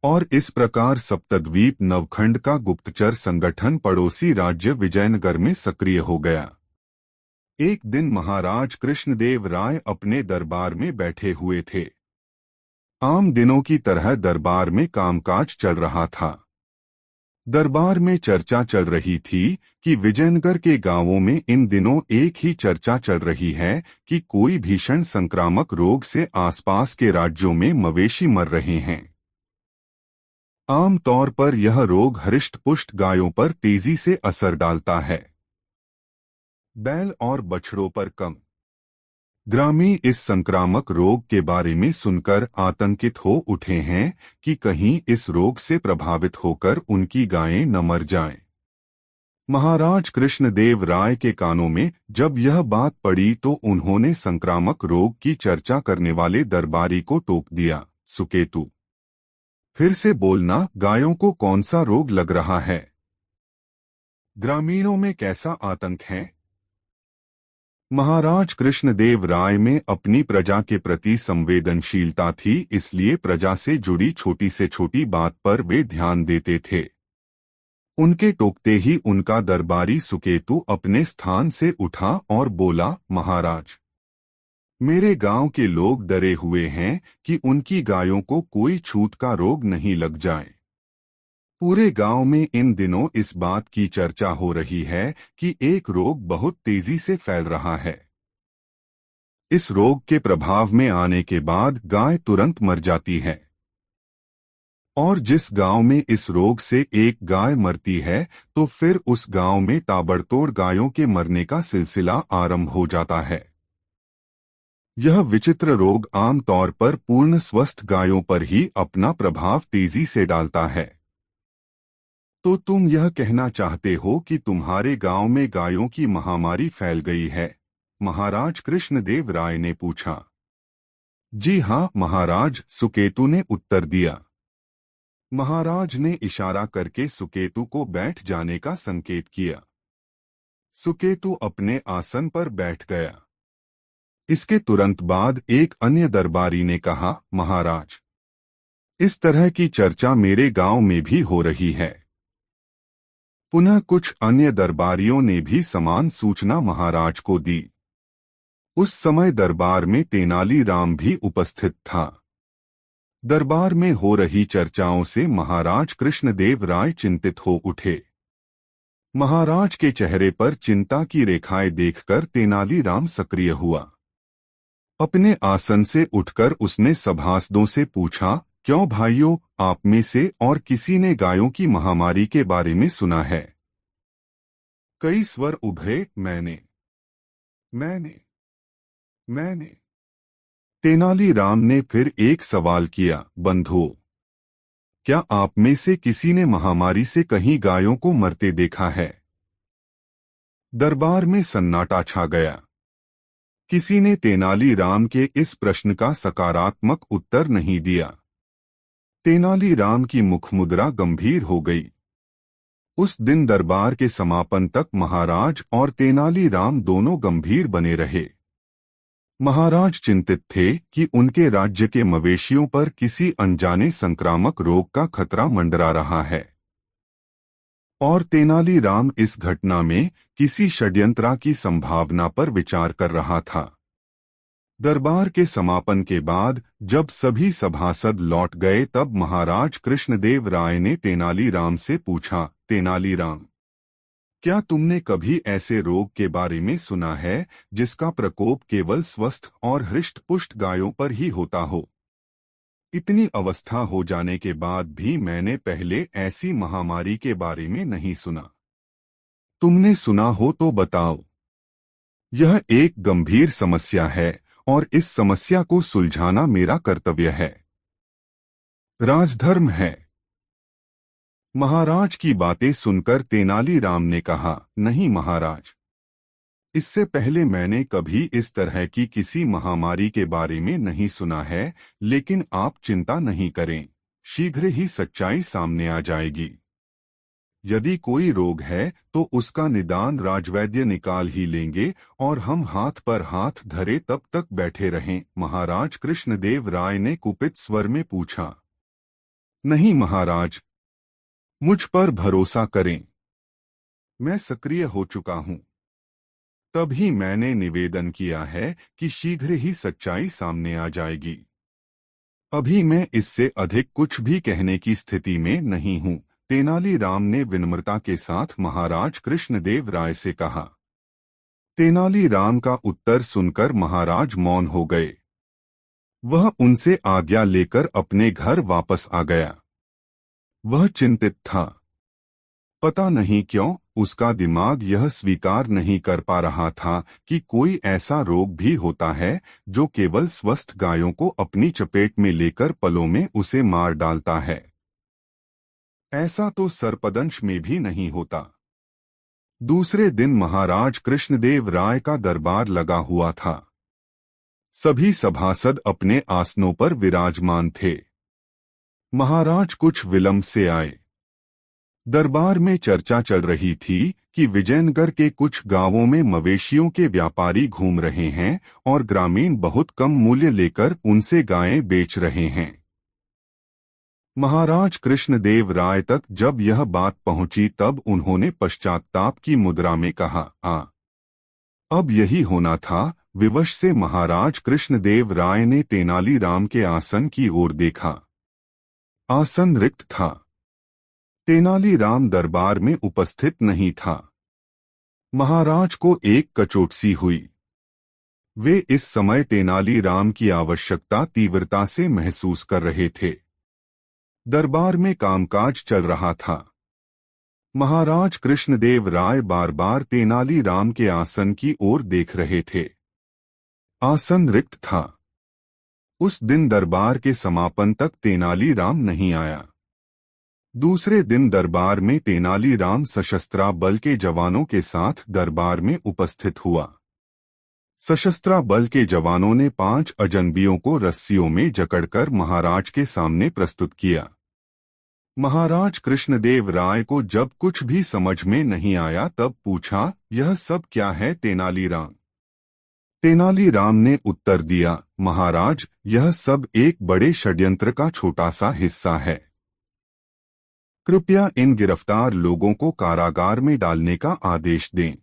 और इस प्रकार सप्तद्वीप नवखंड का गुप्तचर संगठन पड़ोसी राज्य विजयनगर में सक्रिय हो गया। एक दिन महाराज कृष्णदेव राय अपने दरबार में बैठे हुए थे। आम दिनों की तरह दरबार में कामकाज चल रहा था। दरबार में चर्चा चल रही थी कि विजयनगर के गांवों में इन दिनों एक ही चर्चा चल रही है कि कोई भीषण संक्रामक रोग से आसपास के राज्यों में मवेशी मर रहे हैं। आम तौर पर यह रोग हृष्ट-पुष्ट गायों पर तेजी से असर डालता है, बैल और बछड़ों पर कम। ग्रामीण इस संक्रामक रोग के बारे में सुनकर आतंकित हो उठे हैं कि कहीं इस रोग से प्रभावित होकर उनकी गायें न मर जाएं। महाराज कृष्णदेव राय के कानों में जब यह बात पड़ी तो उन्होंने संक्रामक रोग की चर्चा करने वाले दरबारी को टोक दिया, सुकेतु, फिर से बोलना, गायों को कौन सा रोग लग रहा है? ग्रामीणों में कैसा आतंक है? महाराज कृष्णदेव राय में अपनी प्रजा के प्रति संवेदनशीलता थी, इसलिए प्रजा से जुड़ी छोटी से छोटी बात पर वे ध्यान देते थे। उनके टोकते ही उनका दरबारी सुकेतु अपने स्थान से उठा और बोला, महाराज, मेरे गांव के लोग डरे हुए हैं कि उनकी गायों को कोई छूत का रोग नहीं लग जाए। पूरे गांव में इन दिनों इस बात की चर्चा हो रही है कि एक रोग बहुत तेजी से फैल रहा है। इस रोग के प्रभाव में आने के बाद गाय तुरंत मर जाती है। और जिस गांव में इस रोग से एक गाय मरती है तो फिर उस गांव में ताबड़तोड़ गायों के मरने का सिलसिला आरंभ हो जाता है। यह विचित्र रोग आम तौर पर पूर्ण स्वस्थ गायों पर ही अपना प्रभाव तेजी से डालता है। तो तुम यह कहना चाहते हो कि तुम्हारे गांव में गायों की महामारी फैल गई है? महाराज कृष्णदेव राय ने पूछा। जी हाँ महाराज, सुकेतु ने उत्तर दिया। महाराज ने इशारा करके सुकेतु को बैठ जाने का संकेत किया। सुकेतु अपने आसन पर बैठ गया। इसके तुरंत बाद एक अन्य दरबारी ने कहा, महाराज, इस तरह की चर्चा मेरे गांव में भी हो रही है। पुनः कुछ अन्य दरबारियों ने भी समान सूचना महाराज को दी। उस समय दरबार में तेनालीराम भी उपस्थित था। दरबार में हो रही चर्चाओं से महाराज कृष्णदेव राय चिंतित हो उठे। महाराज के चेहरे पर चिंता की रेखाएं देखकर तेनालीराम सक्रिय हुआ। अपने आसन से उठकर उसने सभासदों से पूछा, क्यों भाइयों, आप में से और किसी ने गायों की महामारी के बारे में सुना है? कई स्वर उभरे, मैंने। तेनालीराम ने फिर एक सवाल किया, बंधुओं, क्या आप में से किसी ने महामारी से कहीं गायों को मरते देखा है? दरबार में सन्नाटा छा गया। किसी ने तेनालीराम के इस प्रश्न का सकारात्मक उत्तर नहीं दिया। तेनालीराम की मुखमुद्रा गंभीर हो गई। उस दिन दरबार के समापन तक महाराज और तेनालीराम दोनों गंभीर बने रहे। महाराज चिंतित थे कि उनके राज्य के मवेशियों पर किसी अनजाने संक्रामक रोग का खतरा मंडरा रहा है, और तेनालीराम इस घटना में किसी षड्यंत्र की संभावना पर विचार कर रहा था। दरबार के समापन के बाद जब सभी सभासद लौट गए तब महाराज कृष्णदेव राय ने तेनालीराम से पूछा, तेनालीराम, क्या तुमने कभी ऐसे रोग के बारे में सुना है जिसका प्रकोप केवल स्वस्थ और हृष्ट-पुष्ट गायों पर ही होता हो? इतनी अवस्था हो जाने के बाद भी मैंने पहले ऐसी महामारी के बारे में नहीं सुना। तुमने सुना हो तो बताओ। यह एक गंभीर समस्या है और इस समस्या को सुलझाना मेरा कर्तव्य है, राजधर्म है। महाराज की बातें सुनकर तेनालीराम ने कहा, नहीं महाराज, इससे पहले मैंने कभी इस तरह की किसी महामारी के बारे में नहीं सुना है, लेकिन आप चिंता नहीं करें, शीघ्र ही सच्चाई सामने आ जाएगी। यदि कोई रोग है तो उसका निदान राजवैद्य निकाल ही लेंगे और हम हाथ पर हाथ धरे तब तक बैठे रहें। महाराज कृष्णदेव राय ने कुपित स्वर में पूछा, नहीं महाराज, मुझ पर भरोसा करें, मैं सक्रिय हो चुका हूं। तभी मैंने निवेदन किया है कि शीघ्र ही सच्चाई सामने आ जाएगी। अभी मैं इससे अधिक कुछ भी कहने की स्थिति में नहीं हूं, तेनालीराम ने विनम्रता के साथ महाराज कृष्णदेव राय से कहा। तेनालीराम का उत्तर सुनकर महाराज मौन हो गए। वह उनसे आज्ञा लेकर अपने घर वापस आ गया। वह चिंतित था। पता नहीं क्यों उसका दिमाग यह स्वीकार नहीं कर पा रहा था कि कोई ऐसा रोग भी होता है जो केवल स्वस्थ गायों को अपनी चपेट में लेकर पलों में उसे मार डालता है। ऐसा तो सर्पदंश में भी नहीं होता। दूसरे दिन महाराज कृष्णदेव राय का दरबार लगा हुआ था। सभी सभासद अपने आसनों पर विराजमान थे। महाराज कुछ विलंब से आए। दरबार में चर्चा चल रही थी कि विजयनगर के कुछ गांवों में मवेशियों के व्यापारी घूम रहे हैं और ग्रामीण बहुत कम मूल्य लेकर उनसे गायें बेच रहे हैं। महाराज कृष्णदेव राय तक जब यह बात पहुंची तब उन्होंने पश्चात्ताप की मुद्रा में कहा, अब यही होना था। विवश से महाराज कृष्णदेव राय ने तेनालीराम के आसन की ओर देखा। आसन रिक्त था। तेनालीराम दरबार में उपस्थित नहीं था। महाराज को एक कचोटसी हुई। वे इस समय तेनालीराम की आवश्यकता तीव्रता से महसूस कर रहे थे। दरबार में कामकाज चल रहा था। महाराज कृष्णदेव राय बार बार तेनालीराम के आसन की ओर देख रहे थे। आसन रिक्त था। उस दिन दरबार के समापन तक तेनालीराम नहीं आया। दूसरे दिन दरबार में तेनालीराम सशस्त्र बल के जवानों के साथ दरबार में उपस्थित हुआ। सशस्त्र बल के जवानों ने 5 अजनबियों को रस्सियों में जकड़कर महाराज के सामने प्रस्तुत किया। महाराज कृष्णदेव राय को जब कुछ भी समझ में नहीं आया तब पूछा, यह सब क्या है तेनालीराम? तेनालीराम ने उत्तर दिया, महाराज, यह सब एक बड़े षड्यंत्र का छोटा सा हिस्सा है। कृपया इन गिरफ्तार लोगों को कारागार में डालने का आदेश दें।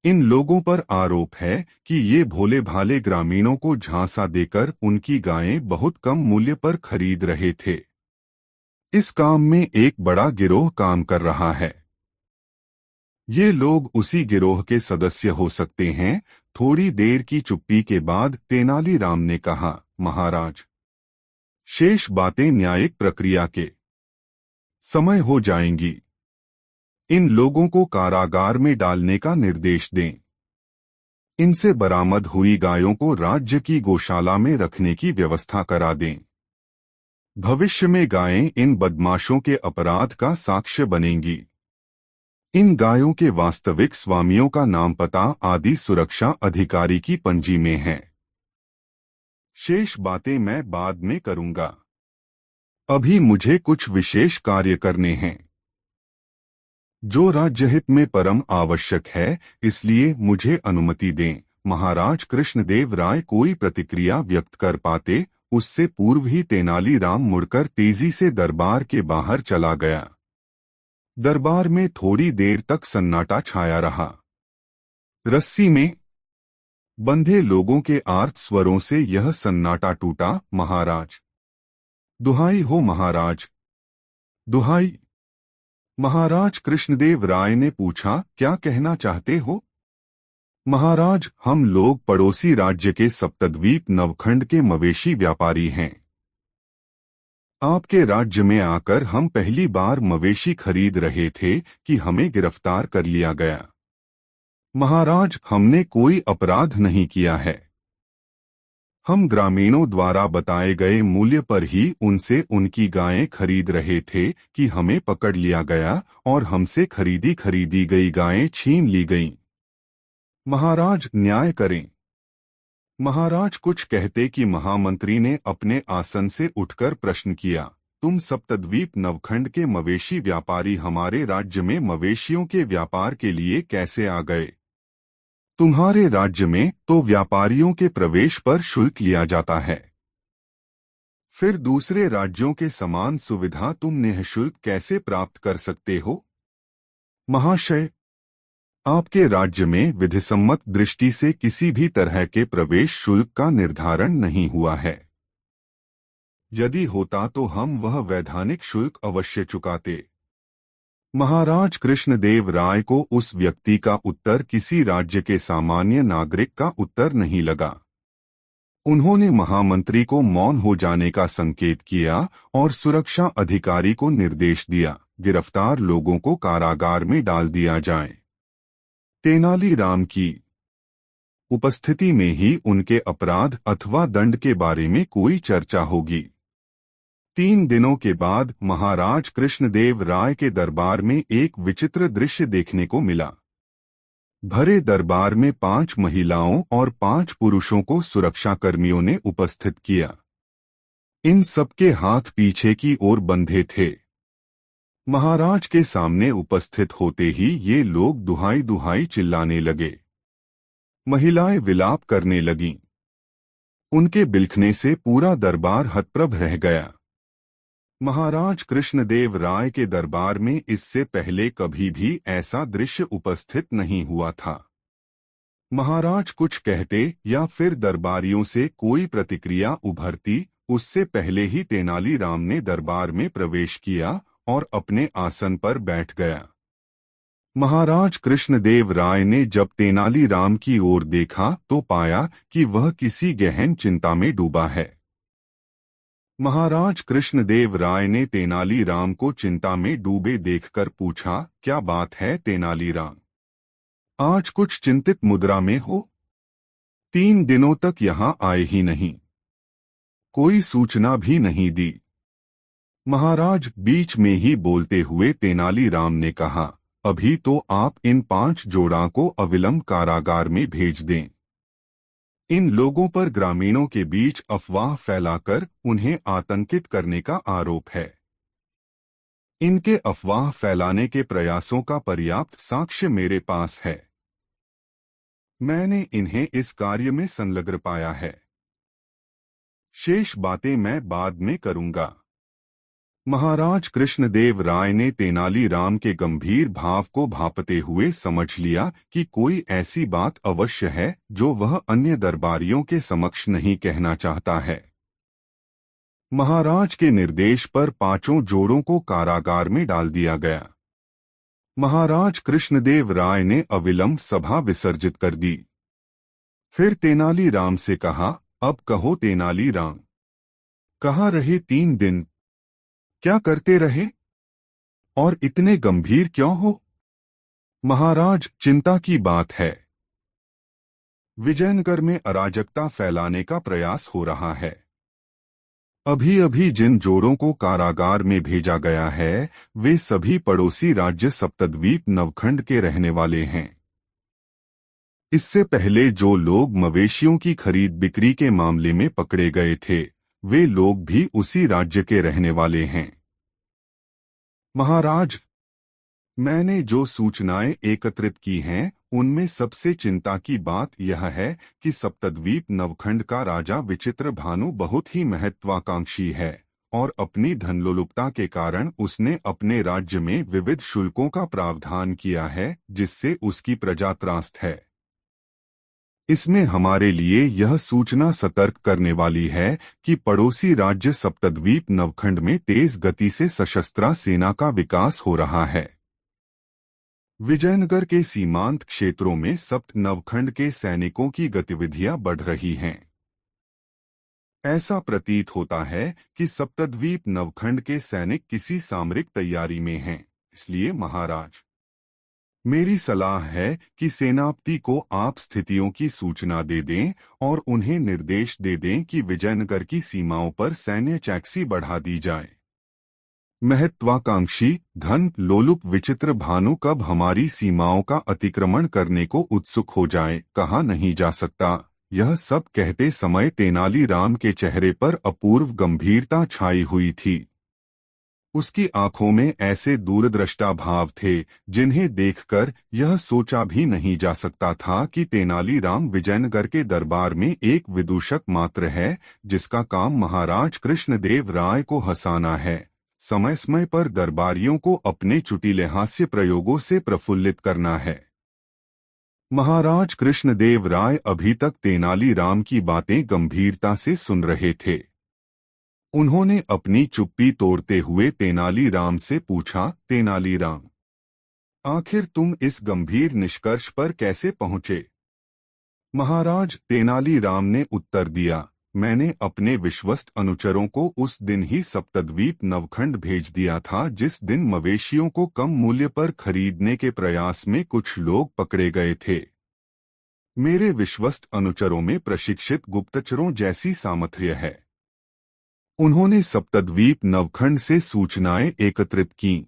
इन लोगों पर आरोप है कि ये भोले भाले ग्रामीणों को झांसा देकर उनकी गायें बहुत कम मूल्य पर खरीद रहे थे। इस काम में एक बड़ा गिरोह काम कर रहा है। ये लोग उसी गिरोह के सदस्य हो सकते हैं। थोड़ी देर की चुप्पी के बाद तेनालीराम ने कहा, महाराज, शेष बातें न्यायिक प्रक्रिया के समय हो जाएंगी। इन लोगों को कारागार में डालने का निर्देश दें। इनसे बरामद हुई गायों को राज्य की गौशाला में रखने की व्यवस्था करा दें। भविष्य में गायें इन बदमाशों के अपराध का साक्ष्य बनेंगी। इन गायों के वास्तविक स्वामियों का नाम पता आदि सुरक्षा अधिकारी की पंजी में है। शेष बातें मैं बाद में करूंगा। अभी मुझे कुछ विशेष कार्य करने हैं जो राज्यहित में परम आवश्यक है, इसलिए मुझे अनुमति दें। महाराज कृष्णदेव राय कोई प्रतिक्रिया व्यक्त कर पाते उससे पूर्व ही तेनालीराम मुड़कर तेजी से दरबार के बाहर चला गया। दरबार में थोड़ी देर तक सन्नाटा छाया रहा। रस्सी में बंधे लोगों के आर्त स्वरों से यह सन्नाटा टूटा, महाराज, दुहाई हो महाराज, दुहाई। महाराज कृष्णदेव राय ने पूछा, क्या कहना चाहते हो? महाराज, हम लोग पड़ोसी राज्य के सप्तद्वीप नवखंड के मवेशी व्यापारी हैं। आपके राज्य में आकर हम पहली बार मवेशी खरीद रहे थे कि हमें गिरफ्तार कर लिया गया। महाराज, हमने कोई अपराध नहीं किया है। हम ग्रामीणों द्वारा बताए गए मूल्य पर ही उनसे उनकी गायें खरीद रहे थे कि हमें पकड़ लिया गया और हमसे खरीदी गई गायें छीन ली गईं। महाराज, न्याय करें। महाराज कुछ कहते कि महामंत्री ने अपने आसन से उठकर प्रश्न किया, तुम सप्तद्वीप नवखंड के मवेशी व्यापारी हमारे राज्य में मवेशियों के व्यापार के लिए कैसे आ गए? तुम्हारे राज्य में तो व्यापारियों के प्रवेश पर शुल्क लिया जाता है, फिर दूसरे राज्यों के समान सुविधा तुम निःशुल्क कैसे प्राप्त कर सकते हो? महाशय, आपके राज्य में विधिसम्मत दृष्टि से किसी भी तरह के प्रवेश शुल्क का निर्धारण नहीं हुआ है। यदि होता तो हम वह वैधानिक शुल्क अवश्य चुकाते। महाराज कृष्णदेव राय को उस व्यक्ति का उत्तर किसी राज्य के सामान्य नागरिक का उत्तर नहीं लगा। उन्होंने महामंत्री को मौन हो जाने का संकेत किया और सुरक्षा अधिकारी को निर्देश दिया, गिरफ्तार लोगों को कारागार में डाल दिया जाए। तेनालीराम की उपस्थिति में ही उनके अपराध अथवा दंड के बारे में कोई चर्चा होगी। 3 दिनों के बाद महाराज कृष्णदेव राय के दरबार में एक विचित्र दृश्य देखने को मिला। भरे दरबार में 5 महिलाओं और 5 पुरुषों को सुरक्षाकर्मियों ने उपस्थित किया। इन सबके हाथ पीछे की ओर बंधे थे। महाराज के सामने उपस्थित होते ही ये लोग दुहाई दुहाई चिल्लाने लगे। महिलाएं विलाप करने लगीं। उनके बिलखने से पूरा दरबार हतप्रभ रह गया। महाराज कृष्णदेव राय के दरबार में इससे पहले कभी भी ऐसा दृश्य उपस्थित नहीं हुआ था। महाराज कुछ कहते या फिर दरबारियों से कोई प्रतिक्रिया उभरती, उससे पहले ही तेनालीराम ने दरबार में प्रवेश किया और अपने आसन पर बैठ गया। महाराज कृष्णदेव राय ने जब तेनालीराम की ओर देखा तो पाया कि वह किसी गहन चिंता में डूबा है। महाराज कृष्णदेव राय ने तेनालीराम को चिंता में डूबे देखकर पूछा, क्या बात है तेनालीराम? आज कुछ चिंतित मुद्रा में हो? 3 दिनों तक यहाँ आए ही नहीं, कोई सूचना भी नहीं दी। महाराज बीच में ही बोलते हुए तेनालीराम ने कहा, अभी तो आप इन 5 जोड़ा को अविलंब कारागार में भेज दें। इन लोगों पर ग्रामीणों के बीच अफवाह फैलाकर उन्हें आतंकित करने का आरोप है। इनके अफवाह फैलाने के प्रयासों का पर्याप्त साक्ष्य मेरे पास है। मैंने इन्हें इस कार्य में संलग्न पाया है। शेष बातें मैं बाद में करूंगा। महाराज कृष्णदेव राय ने तेनालीराम के गंभीर भाव को भांपते हुए समझ लिया कि कोई ऐसी बात अवश्य है जो वह अन्य दरबारियों के समक्ष नहीं कहना चाहता है। महाराज के निर्देश पर पांचों जोड़ों को कारागार में डाल दिया गया। महाराज कृष्णदेव राय ने अविलंब सभा विसर्जित कर दी। फिर तेनालीराम से कहा, अब कहो तेनालीराम, कहाँ रहे 3 दिन? क्या करते रहे और इतने गंभीर क्यों हो? महाराज, चिंता की बात है। विजयनगर में अराजकता फैलाने का प्रयास हो रहा है। अभी अभी जिन जोड़ों को कारागार में भेजा गया है वे सभी पड़ोसी राज्य सप्तद्वीप नवखंड के रहने वाले हैं। इससे पहले जो लोग मवेशियों की खरीद बिक्री के मामले में पकड़े गए थे वे लोग भी उसी राज्य के रहने वाले हैं। महाराज, मैंने जो सूचनाएं एकत्रित की हैं उनमें सबसे चिंता की बात यह है कि सप्तद्वीप नवखंड का राजा विचित्र भानु बहुत ही महत्वाकांक्षी है और अपनी धनलोलुपता के कारण उसने अपने राज्य में विविध शुल्कों का प्रावधान किया है जिससे उसकी प्रजा त्रस्त है। इसमें हमारे लिए यह सूचना सतर्क करने वाली है कि पड़ोसी राज्य सप्तद्वीप नवखंड में तेज गति से सशस्त्र सेना का विकास हो रहा है। विजयनगर के सीमांत क्षेत्रों में सप्त नवखंड के सैनिकों की गतिविधियां बढ़ रही हैं। ऐसा प्रतीत होता है कि सप्तद्वीप नवखंड के सैनिक किसी सामरिक तैयारी में हैं। इसलिए महाराज, मेरी सलाह है कि सेनापति को आप स्थितियों की सूचना दे दें और उन्हें निर्देश दे दें कि विजयनगर की सीमाओं पर सैन्य चौकसी बढ़ा दी जाए। महत्वाकांक्षी धन लोलुप विचित्र भानु कब हमारी सीमाओं का अतिक्रमण करने को उत्सुक हो जाए कहा नहीं जा सकता। यह सब कहते समय तेनालीराम के चेहरे पर अपूर्व गंभीरता छाई हुई थी। उसकी आंखों में ऐसे दूरदृष्टा भाव थे जिन्हें देखकर यह सोचा भी नहीं जा सकता था कि तेनालीराम विजयनगर के दरबार में एक विदूषक मात्र है जिसका काम महाराज कृष्णदेव राय को हंसाना है, समय समय पर दरबारियों को अपने चुटीले हास्य प्रयोगों से प्रफुल्लित करना है। महाराज कृष्णदेव राय अभी तक तेनालीराम की बातें गंभीरता से सुन रहे थे। उन्होंने अपनी चुप्पी तोड़ते हुए तेनालीराम से पूछा, तेनालीराम, आखिर तुम इस गंभीर निष्कर्ष पर कैसे पहुंचे? महाराज, तेनालीराम ने उत्तर दिया, मैंने अपने विश्वस्त अनुचरों को उस दिन ही सप्तद्वीप नवखंड भेज दिया था जिस दिन मवेशियों को कम मूल्य पर खरीदने के प्रयास में कुछ लोग पकड़े गए थे। मेरे विश्वस्त अनुचरों में प्रशिक्षित गुप्तचरों जैसी सामर्थ्य है। उन्होंने सप्तद्वीप नवखंड से सूचनाएं एकत्रित कीं।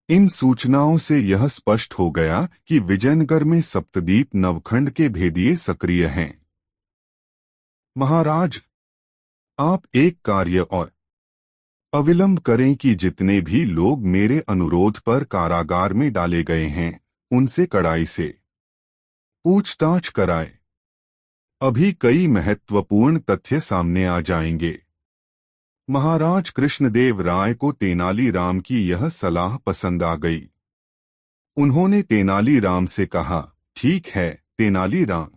इन सूचनाओं से यह स्पष्ट हो गया कि विजयनगर में सप्तद्वीप नवखंड के भेदिये सक्रिय हैं। महाराज, आप एक कार्य और अविलंब करें कि जितने भी लोग मेरे अनुरोध पर कारागार में डाले गए हैं उनसे कड़ाई से पूछताछ कराएं। अभी कई महत्वपूर्ण तथ्य सामने आ जाएंगे। महाराज कृष्णदेव राय को तेनालीराम की यह सलाह पसंद आ गई। उन्होंने तेनालीराम से कहा, ठीक है तेनालीराम,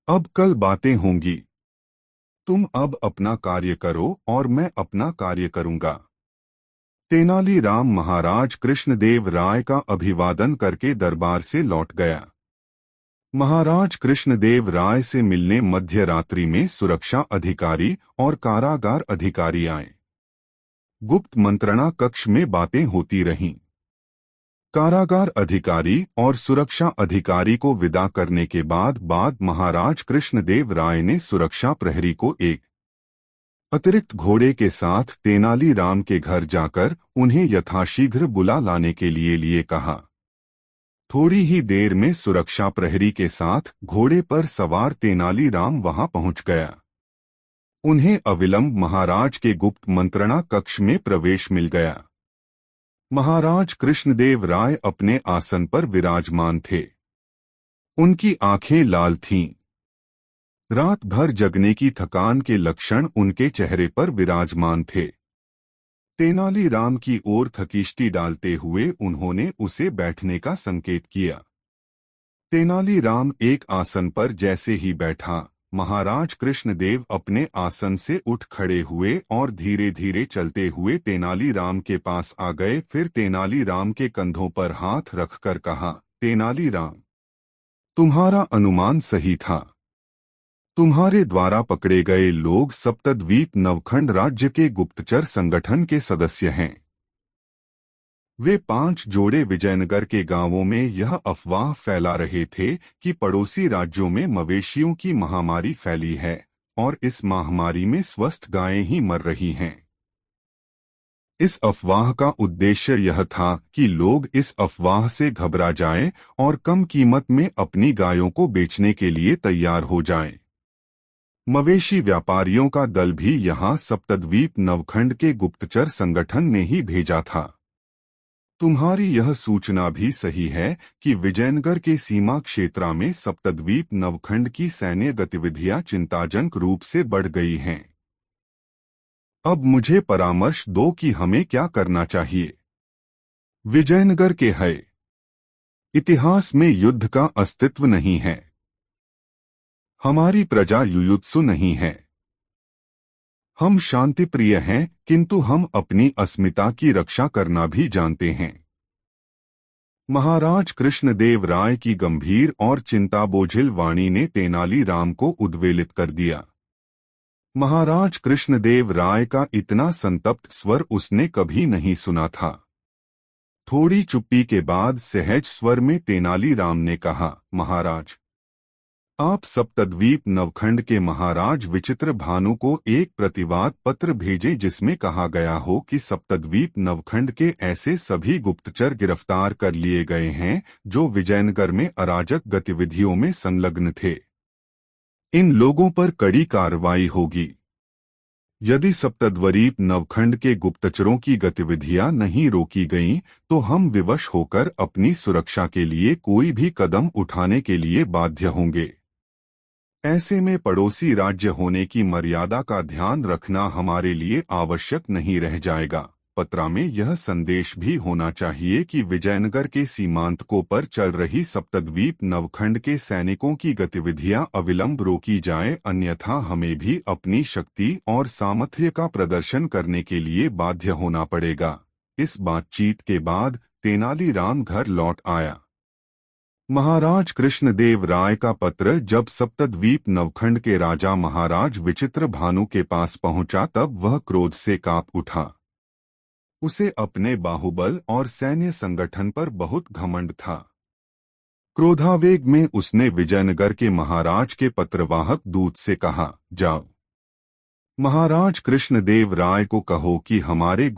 अब कल बातें होंगी। तुम अब अपना कार्य करो और मैं अपना कार्य करूंगा। तेनालीराम महाराज कृष्णदेव राय का अभिवादन करके दरबार से लौट गया। महाराज कृष्णदेव राय से मिलने मध्य रात्रि में सुरक्षा अधिकारी और कारागार अधिकारी आए। गुप्त मंत्रणा कक्ष में बातें होती रहीं। कारागार अधिकारी और सुरक्षा अधिकारी को विदा करने के बाद महाराज कृष्णदेव राय ने सुरक्षा प्रहरी को एक अतिरिक्त घोड़े के साथ तेनालीराम के घर जाकर उन्हें यथाशीघ्र बुला लाने के लिए कहा। थोड़ी ही देर में सुरक्षा प्रहरी के साथ घोड़े पर सवार तेनालीराम वहां पहुंच गया। उन्हें अविलंब महाराज के गुप्त मंत्रणा कक्ष में प्रवेश मिल गया। महाराज कृष्णदेव राय अपने आसन पर विराजमान थे। उनकी आंखें लाल थीं। रात भर जगने की थकान के लक्षण उनके चेहरे पर विराजमान थे। तेनालीराम की ओर थकीष्टी डालते हुए उन्होंने उसे बैठने का संकेत किया। तेनालीराम एक आसन पर जैसे ही बैठा, महाराज कृष्णदेव अपने आसन से उठ खड़े हुए और धीरे धीरे चलते हुए तेनालीराम के पास आ गए। फिर तेनालीराम के कंधों पर हाथ रखकर कहा, तेनालीराम, तुम्हारा अनुमान सही था। तुम्हारे द्वारा पकड़े गए लोग सप्तद्वीप नवखंड राज्य के गुप्तचर संगठन के सदस्य हैं। वे 5 जोड़े विजयनगर के गांवों में यह अफवाह फैला रहे थे कि पड़ोसी राज्यों में मवेशियों की महामारी फैली है और इस महामारी में स्वस्थ गायें ही मर रही हैं। इस अफवाह का उद्देश्य यह था कि लोग इस अफवाह से घबरा जाएं और कम कीमत में अपनी गायों को बेचने के लिए तैयार हो जाएं। मवेशी व्यापारियों का दल भी यहां सप्तद्वीप नवखंड के गुप्तचर संगठन ने ही भेजा था। तुम्हारी यह सूचना भी सही है कि विजयनगर के सीमा क्षेत्र में सप्तद्वीप नवखंड की सैन्य गतिविधियां चिंताजनक रूप से बढ़ गई हैं। अब मुझे परामर्श दो कि हमें क्या करना चाहिए। विजयनगर के है इतिहास में युद्ध का अस्तित्व नहीं है। हमारी प्रजा युयुत्सु नहीं है। हम शांतिप्रिय हैं, किंतु हम अपनी अस्मिता की रक्षा करना भी जानते हैं। महाराज कृष्णदेव राय की गंभीर और चिंताबोझिल वाणी ने तेनालीराम को उद्वेलित कर दिया। महाराज कृष्णदेव राय का इतना संतप्त स्वर उसने कभी नहीं सुना था। थोड़ी चुप्पी के बाद सहज स्वर में तेनालीराम ने कहा, महाराज, आप सप्तद्वीप नवखंड के महाराज विचित्र भानु को एक प्रतिवाद पत्र भेजें जिसमें कहा गया हो कि सप्तद्वीप नवखंड के ऐसे सभी गुप्तचर गिरफ्तार कर लिए गए हैं जो विजयनगर में अराजक गतिविधियों में संलग्न थे। इन लोगों पर कड़ी कार्रवाई होगी। यदि सप्तद्वीप नवखंड के गुप्तचरों की गतिविधियां नहीं रोकी गईं, तो हम विवश होकर अपनी सुरक्षा के लिए कोई भी कदम उठाने के लिए बाध्य होंगे। ऐसे में पड़ोसी राज्य होने की मर्यादा का ध्यान रखना हमारे लिए आवश्यक नहीं रह जाएगा। पत्र में यह संदेश भी होना चाहिए कि विजयनगर के सीमांतकों पर चल रही सप्तद्वीप नवखंड के सैनिकों की गतिविधियां अविलंब रोकी जाएं, अन्यथा हमें भी अपनी शक्ति और सामर्थ्य का प्रदर्शन करने के लिए बाध्य होना पड़ेगा। इस बातचीत के बाद तेनालीराम घर लौट आया। महाराज कृष्णदेव राय का पत्र जब सप्तद्वीप नवखंड के राजा महाराज विचित्र भानु के पास पहुंचा तब वह क्रोध से कांप उठा। उसे अपने बाहुबल और सैन्य संगठन पर बहुत घमंड था। क्रोधावेग में उसने विजयनगर के महाराज के पत्रवाहक दूत से कहा, जाओ, महाराज कृष्णदेव राय को कहो कि हमारे